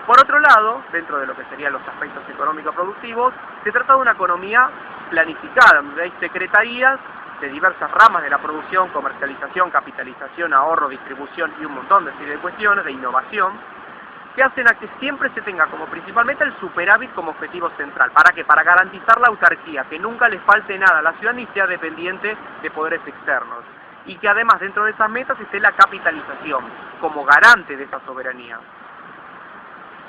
Por otro lado, dentro de lo que serían los aspectos económicos productivos, se trata de una economía planificada, donde hay secretarías de diversas ramas de la producción, comercialización, capitalización, ahorro, distribución y un montón de cuestiones, de innovación, que hacen a que siempre se tenga como principalmente el superávit como objetivo central. ¿Para qué? Para garantizar la autarquía, que nunca le falte nada a la ciudad ni sea dependiente de poderes externos. Y que además dentro de esas metas esté la capitalización, como garante de esa soberanía.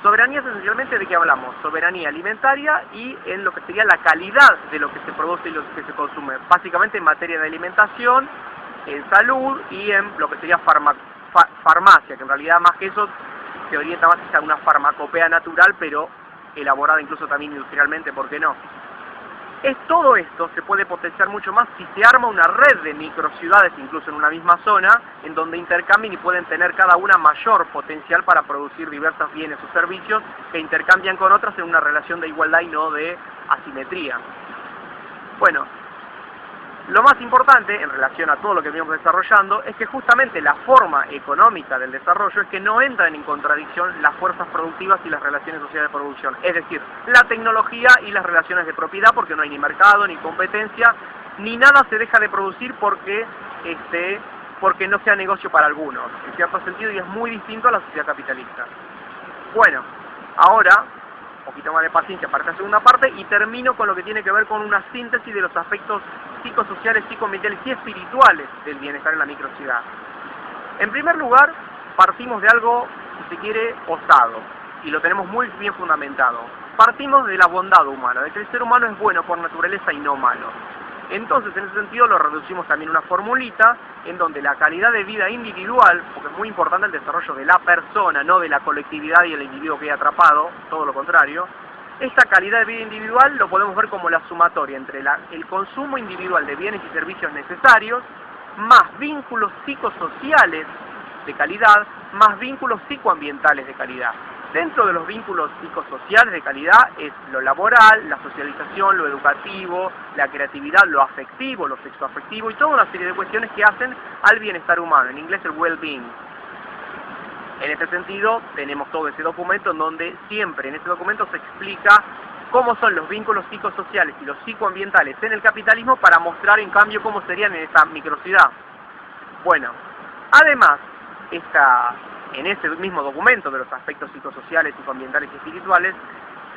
Soberanía es esencialmente de qué hablamos, soberanía alimentaria y en lo que sería la calidad de lo que se produce y lo que se consume, básicamente en materia de alimentación, en salud y en lo que sería farmacia, que en realidad más que eso se orienta más a una farmacopea natural, pero elaborada incluso también industrialmente, ¿por qué no? Todo esto se puede potenciar mucho más si se arma una red de microciudades, incluso en una misma zona, en donde intercambien y pueden tener cada una mayor potencial para producir diversos bienes o servicios que intercambian con otras en una relación de igualdad y no de asimetría. Bueno, lo más importante en relación a todo lo que venimos desarrollando es que justamente la forma económica del desarrollo es que no entran en contradicción las fuerzas productivas y las relaciones sociales de producción, es decir, la tecnología y las relaciones de propiedad, porque no hay ni mercado, ni competencia, ni nada se deja de producir porque no sea negocio para algunos, en cierto sentido, y es muy distinto a la sociedad capitalista. Bueno, ahora un poquito más de paciencia para esta segunda parte y termino con lo que tiene que ver con una síntesis de los aspectos psicosociales, psicoambientales y espirituales del bienestar en la microciudad. En primer lugar, partimos de algo, si se quiere, osado, y lo tenemos muy bien fundamentado. Partimos de la bondad humana, de que el ser humano es bueno por naturaleza y no malo. Entonces, en ese sentido, lo reducimos también a una formulita en donde la calidad de vida individual, porque es muy importante el desarrollo de la persona, no de la colectividad y el individuo que hay atrapado, todo lo contrario, esta calidad de vida individual lo podemos ver como la sumatoria entre el consumo individual de bienes y servicios necesarios, más vínculos psicosociales de calidad, más vínculos psicoambientales de calidad. Dentro de los vínculos psicosociales de calidad es lo laboral, la socialización, lo educativo, la creatividad, lo afectivo, lo sexoafectivo y toda una serie de cuestiones que hacen al bienestar humano, en inglés el well-being. En este sentido tenemos todo ese documento en donde siempre en ese documento se explica cómo son los vínculos psicosociales y los psicoambientales en el capitalismo para mostrar en cambio cómo serían en esta microciudad. Bueno, además, en ese mismo documento de los aspectos psicosociales, psicoambientales y espirituales,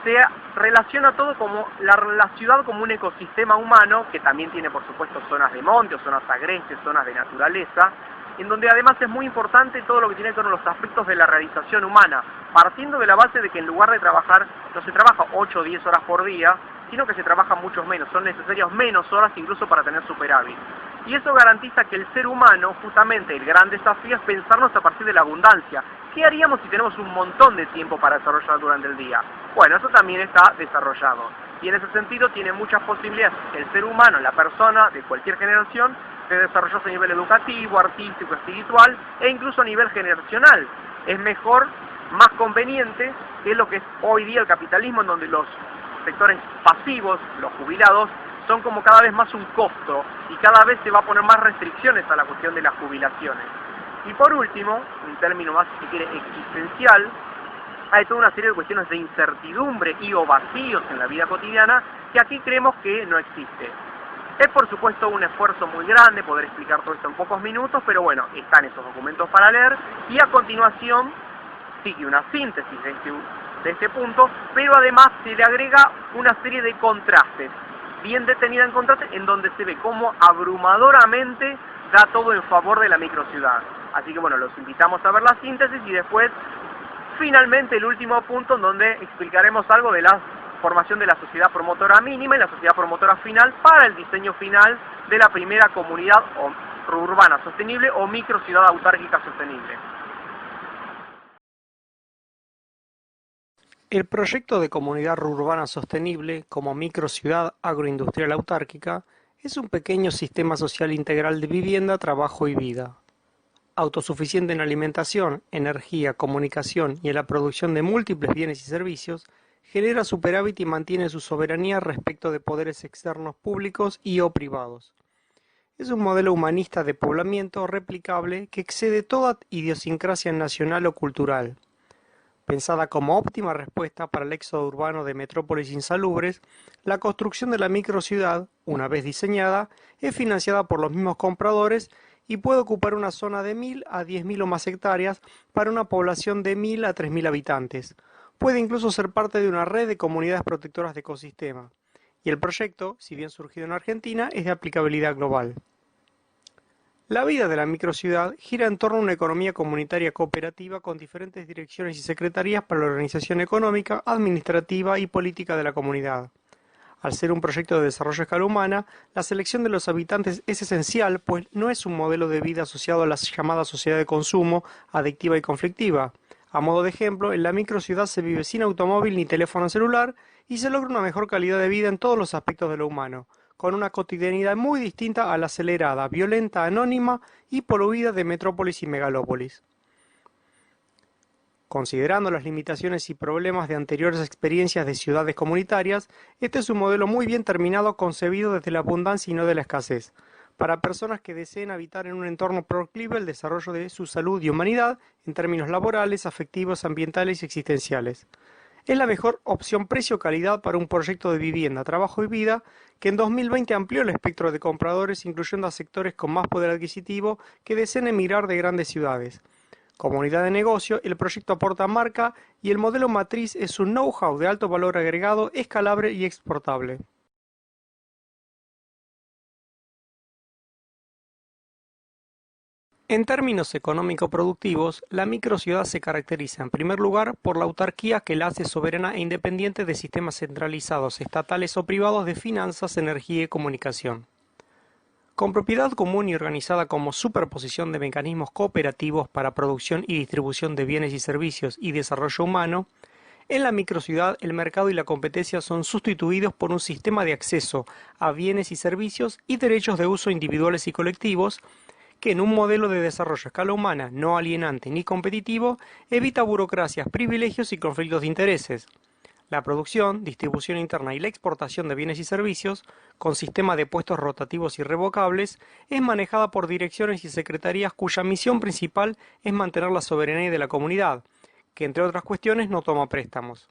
se relaciona todo como la ciudad como un ecosistema humano, que también tiene por supuesto zonas de monte, zonas agrestes, zonas de naturaleza, en donde además es muy importante todo lo que tiene que ver con los aspectos de la realización humana, partiendo de la base de que en lugar de trabajar, no se trabaja 8 o 10 horas por día, sino que se trabaja muchos menos, son necesarias menos horas incluso para tener superávit. Y eso garantiza que el ser humano, justamente el gran desafío es pensarnos a partir de la abundancia. ¿Qué haríamos si tenemos un montón de tiempo para desarrollar durante el día? Bueno, eso también está desarrollado. Y en ese sentido tiene muchas posibilidades el ser humano, la persona de cualquier generación, de desarrollarse a nivel educativo, artístico, espiritual e incluso a nivel generacional. Es mejor, más conveniente que lo que es hoy día el capitalismo, en donde los sectores pasivos, los jubilados, son como cada vez más un costo y cada vez se va a poner más restricciones a la cuestión de las jubilaciones. Y por último, un término más, si quiere, existencial, hay toda una serie de cuestiones de incertidumbre y o vacíos en la vida cotidiana que aquí creemos que no existe. Es por supuesto un esfuerzo muy grande poder explicar todo esto en pocos minutos, pero bueno, están esos documentos para leer y a continuación sigue una síntesis de este punto, pero además se le agrega una serie de contrastes, bien detenida en contraste, en donde se ve cómo abrumadoramente da todo en favor de la microciudad. Así que bueno, los invitamos a ver la síntesis y después, finalmente, el último punto en donde explicaremos algo de la formación de la sociedad promotora mínima y la sociedad promotora final para el diseño final de la primera comunidad urbana sostenible o microciudad autárquica sostenible. El proyecto de comunidad urbana sostenible como microciudad agroindustrial autárquica es un pequeño sistema social integral de vivienda, trabajo y vida. Autosuficiente en alimentación, energía, comunicación y en la producción de múltiples bienes y servicios, genera superávit y mantiene su soberanía respecto de poderes externos públicos y o privados. Es un modelo humanista de poblamiento replicable que excede toda idiosincrasia nacional o cultural. Pensada como óptima respuesta para el éxodo urbano de metrópolis insalubres, la construcción de la microciudad, una vez diseñada, es financiada por los mismos compradores y puede ocupar una zona de 1.000 a 10.000 o más hectáreas para una población de 1.000 a 3.000 habitantes. Puede incluso ser parte de una red de comunidades protectoras de ecosistema. Y el proyecto, si bien surgido en Argentina, es de aplicabilidad global. La vida de la microciudad gira en torno a una economía comunitaria cooperativa con diferentes direcciones y secretarías para la organización económica, administrativa y política de la comunidad. Al ser un proyecto de desarrollo a escala humana, la selección de los habitantes es esencial, pues no es un modelo de vida asociado a la llamada sociedad de consumo, adictiva y conflictiva. A modo de ejemplo, en la microciudad se vive sin automóvil ni teléfono celular y se logra una mejor calidad de vida en todos los aspectos de lo humano, con una cotidianidad muy distinta a la acelerada, violenta, anónima y poluida de metrópolis y megalópolis. Considerando las limitaciones y problemas de anteriores experiencias de ciudades comunitarias, este es un modelo muy bien terminado concebido desde la abundancia y no de la escasez, para personas que deseen habitar en un entorno proclive al desarrollo de su salud y humanidad en términos laborales, afectivos, ambientales y existenciales. Es la mejor opción precio-calidad para un proyecto de vivienda, trabajo y vida que en 2020 amplió el espectro de compradores, incluyendo a sectores con más poder adquisitivo que deseen emigrar de grandes ciudades. Como unidad de negocio, el proyecto aporta marca y el modelo matriz es un know-how de alto valor agregado, escalable y exportable. En términos económico-productivos, la microciudad se caracteriza en primer lugar por la autarquía que la hace soberana e independiente de sistemas centralizados, estatales o privados de finanzas, energía y comunicación. Con propiedad común y organizada como superposición de mecanismos cooperativos para producción y distribución de bienes y servicios y desarrollo humano, en la microciudad el mercado y la competencia son sustituidos por un sistema de acceso a bienes y servicios y derechos de uso individuales y colectivos que en un modelo de desarrollo a escala humana no alienante ni competitivo evita burocracias, privilegios y conflictos de intereses. La producción, distribución interna y la exportación de bienes y servicios, con sistema de puestos rotativos y revocables, es manejada por direcciones y secretarías cuya misión principal es mantener la soberanía de la comunidad, que entre otras cuestiones no toma préstamos.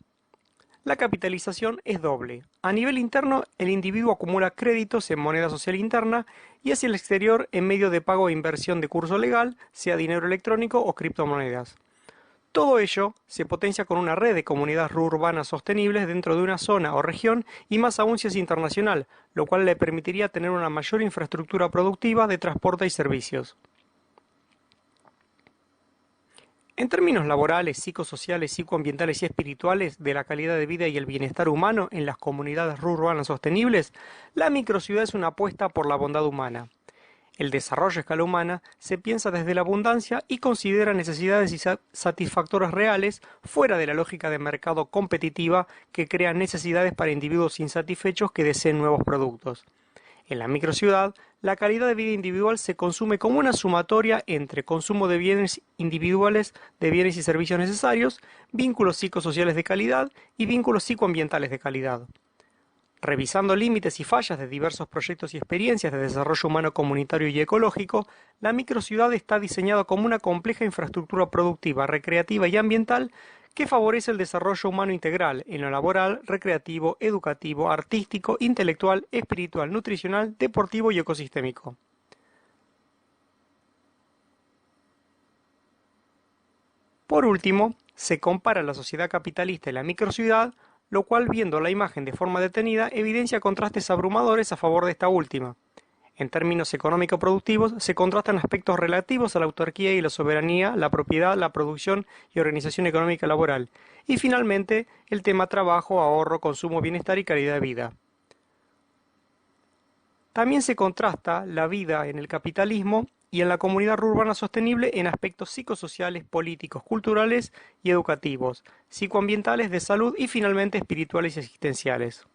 La capitalización es doble. A nivel interno, el individuo acumula créditos en moneda social interna y hacia el exterior en medio de pago e inversión de curso legal, sea dinero electrónico o criptomonedas. Todo ello se potencia con una red de comunidades rurbanas sostenibles dentro de una zona o región y más aún si es internacional, lo cual le permitiría tener una mayor infraestructura productiva de transporte y servicios. En términos laborales, psicosociales, psicoambientales y espirituales de la calidad de vida y el bienestar humano en las comunidades rurbanas sostenibles, la microciudad es una apuesta por la bondad humana. El desarrollo a escala humana se piensa desde la abundancia y considera necesidades satisfactorias reales fuera de la lógica de mercado competitiva que crea necesidades para individuos insatisfechos que deseen nuevos productos. En la microciudad, la calidad de vida individual se consume como una sumatoria entre consumo de bienes individuales, de bienes y servicios necesarios, vínculos psicosociales de calidad y vínculos psicoambientales de calidad. Revisando límites y fallas de diversos proyectos y experiencias de desarrollo humano comunitario y ecológico, la microciudad está diseñada como una compleja infraestructura productiva, recreativa y ambiental que favorece el desarrollo humano integral en lo laboral, recreativo, educativo, artístico, intelectual, espiritual, nutricional, deportivo y ecosistémico. Por último, se compara la sociedad capitalista y la microciudad, lo cual, viendo la imagen de forma detenida, evidencia contrastes abrumadores a favor de esta última. En términos económico-productivos, se contrastan aspectos relativos a la autarquía y la soberanía, la propiedad, la producción y organización económica laboral, y finalmente, el tema trabajo, ahorro, consumo, bienestar y calidad de vida. También se contrasta la vida en el capitalismo y en la comunidad urbana sostenible en aspectos psicosociales, políticos, culturales y educativos, psicoambientales, de salud y finalmente espirituales y existenciales.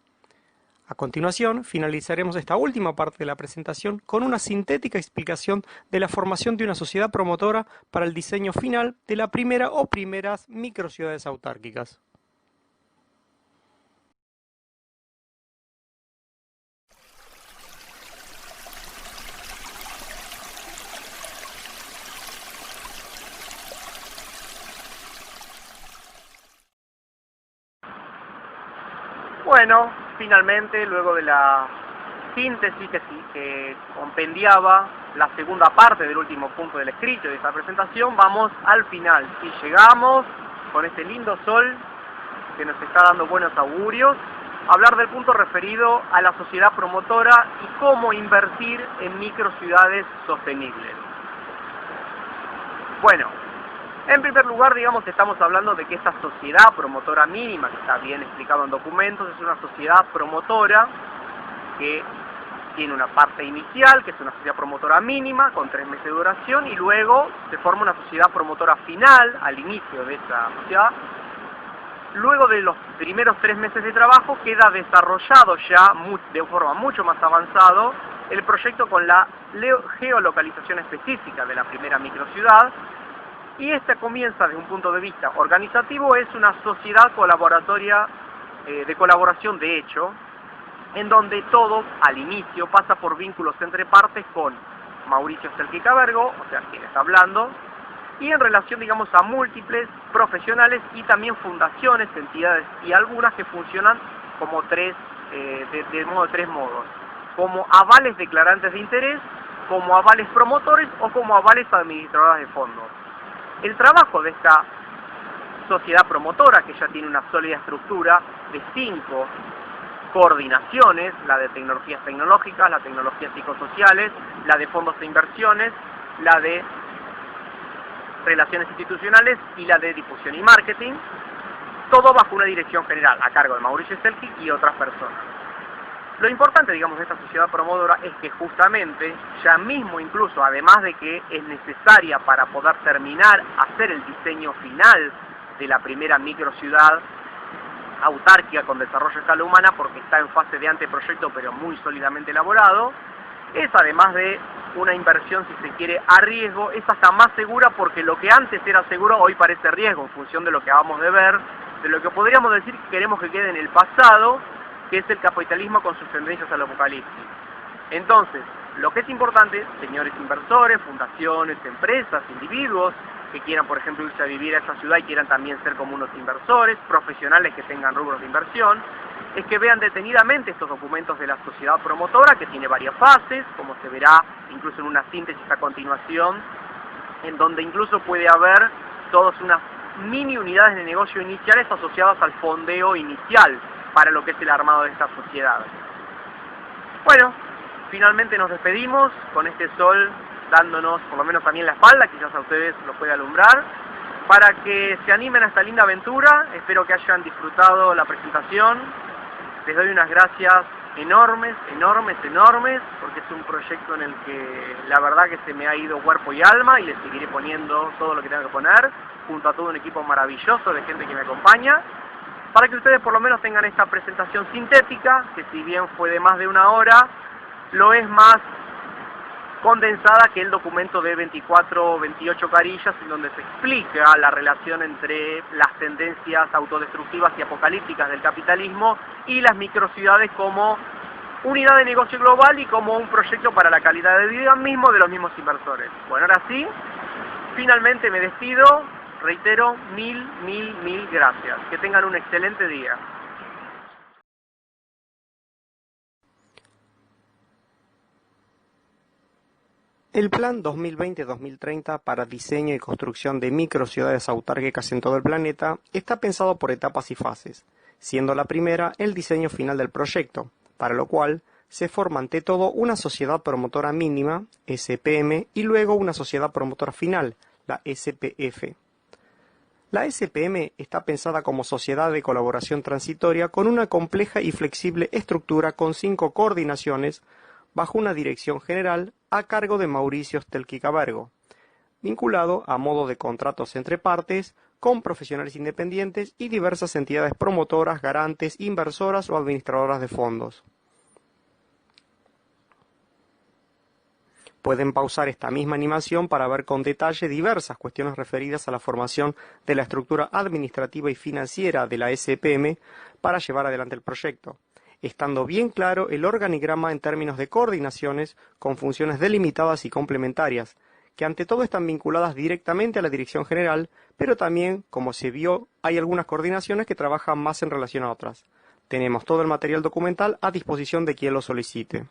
A continuación, finalizaremos esta última parte de la presentación con una sintética explicación de la formación de una sociedad promotora para el diseño final de la primera o primeras microciudades autárquicas. Bueno, finalmente, luego de la síntesis que compendiaba la segunda parte del último punto del escrito de esta presentación, vamos al final. Y llegamos con este lindo sol que nos está dando buenos augurios, a hablar del punto referido a la sociedad promotora y cómo invertir en microciudades sostenibles. Bueno, en primer lugar, digamos, estamos hablando de que esta sociedad promotora mínima, que está bien explicado en documentos, es una sociedad promotora que tiene una parte inicial, que es una sociedad promotora mínima, con 3 meses de duración, y luego se forma una sociedad promotora final, al inicio de esa sociedad. Luego de los primeros 3 meses de trabajo, queda desarrollado ya de forma mucho más avanzado el proyecto con la geolocalización específica de la primera microciudad, y esta comienza desde un punto de vista organizativo, es una sociedad colaboratoria de colaboración de hecho, en donde todo al inicio pasa por vínculos entre partes con Mauricio Stelkey-Cabergo, o sea, quien está hablando, y en relación, digamos, a múltiples profesionales y también fundaciones, entidades y algunas que funcionan como de 3 modos, como avales declarantes de interés, como avales promotores o como avales administradoras de fondos. El trabajo de esta sociedad promotora, que ya tiene una sólida estructura de 5 coordinaciones, la de tecnologías tecnológicas, la de tecnologías psicosociales, la de fondos de inversiones, la de relaciones institucionales y la de difusión y marketing, todo bajo una dirección general a cargo de Mauricio Stelkey y otras personas. Lo importante, digamos, de esta sociedad promotora es que justamente, ya mismo incluso, además de que es necesaria para poder terminar, hacer el diseño final de la primera microciudad autárquica con desarrollo a escala humana, porque está en fase de anteproyecto pero muy sólidamente elaborado, es además de una inversión, si se quiere, a riesgo, es hasta más segura porque lo que antes era seguro hoy parece riesgo en función de lo que acabamos de ver, de lo que podríamos decir que queremos que quede en el pasado, que es el capitalismo con sus tendencias al apocalipsis. Entonces, lo que es importante, señores inversores, fundaciones, empresas, individuos que quieran, por ejemplo, irse a vivir a esa ciudad y quieran también ser como unos inversores, profesionales que tengan rubros de inversión, es que vean detenidamente estos documentos de la sociedad promotora, que tiene varias fases, como se verá incluso en una síntesis a continuación, en donde incluso puede haber todas unas mini unidades de negocio iniciales asociadas al fondeo inicial para lo que es el armado de esta sociedad. Bueno, finalmente nos despedimos con este sol dándonos, por lo menos a mí en la espalda, quizás a ustedes lo puede alumbrar, para que se animen a esta linda aventura. Espero que hayan disfrutado la presentación. Les doy unas gracias enormes, enormes, enormes, porque es un proyecto en el que la verdad que se me ha ido cuerpo y alma y le seguiré poniendo todo lo que tengo que poner, junto a todo un equipo maravilloso de gente que me acompaña, para que ustedes por lo menos tengan esta presentación sintética, que si bien fue de más de 1 hora, lo es más condensada que el documento de 24 o 28 carillas, en donde se explica la relación entre las tendencias autodestructivas y apocalípticas del capitalismo y las microciudades como unidad de negocio global y como un proyecto para la calidad de vida mismo de los mismos inversores. Bueno, ahora sí, finalmente me despido, reitero, mil gracias. Que tengan un excelente día. El Plan 2020-2030 para diseño y construcción de microciudades autárquicas en todo el planeta está pensado por etapas y fases, siendo la primera el diseño final del proyecto, para lo cual se forma ante todo una sociedad promotora mínima, SPM, y luego una sociedad promotora final, la SPF. La SPM está pensada como sociedad de colaboración transitoria con una compleja y flexible estructura con 5 coordinaciones bajo una dirección general a cargo de Mauricio Stelkey-Cabergo, vinculado a modo de contratos entre partes con profesionales independientes y diversas entidades promotoras, garantes, inversoras o administradoras de fondos. Pueden pausar esta misma animación para ver con detalle diversas cuestiones referidas a la formación de la estructura administrativa y financiera de la SPM para llevar adelante el proyecto, estando bien claro el organigrama en términos de coordinaciones con funciones delimitadas y complementarias, que ante todo están vinculadas directamente a la dirección general, pero también, como se vio, hay algunas coordinaciones que trabajan más en relación a otras. Tenemos todo el material documental a disposición de quien lo solicite.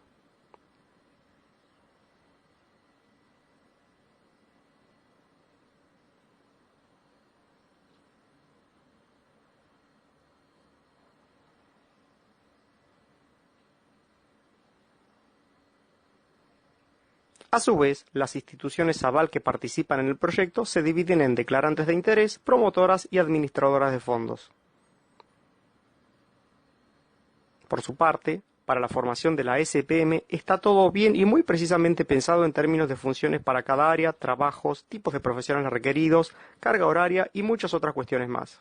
A su vez, las instituciones aval que participan en el proyecto se dividen en declarantes de interés, promotoras y administradoras de fondos. Por su parte, Para la formación de la SPM está todo bien y muy precisamente pensado en términos de funciones para cada área, trabajos, tipos de profesionales requeridos, carga horaria y muchas otras cuestiones más.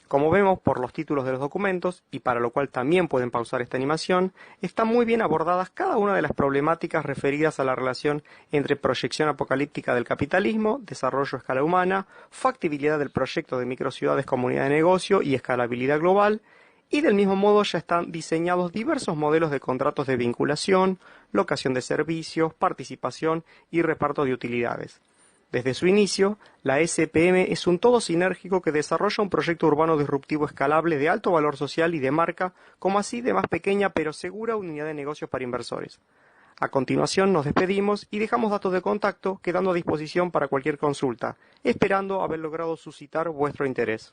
Como vemos por los títulos de los documentos, y para lo cual también pueden pausar esta animación, están muy bien abordadas cada una de las problemáticas referidas a la relación entre proyección apocalíptica del capitalismo, desarrollo a escala humana, factibilidad del proyecto de microciudades como unidad de negocio y escalabilidad global, y del mismo modo ya están diseñados diversos modelos de contratos de vinculación, locación de servicios, participación y reparto de utilidades. Desde su inicio, la SPM es un todo sinérgico que desarrolla un proyecto urbano disruptivo escalable de alto valor social y de marca, como así de más pequeña pero segura unidad de negocios para inversores. A continuación nos despedimos y dejamos datos de contacto quedando a disposición para cualquier consulta, esperando haber logrado suscitar vuestro interés.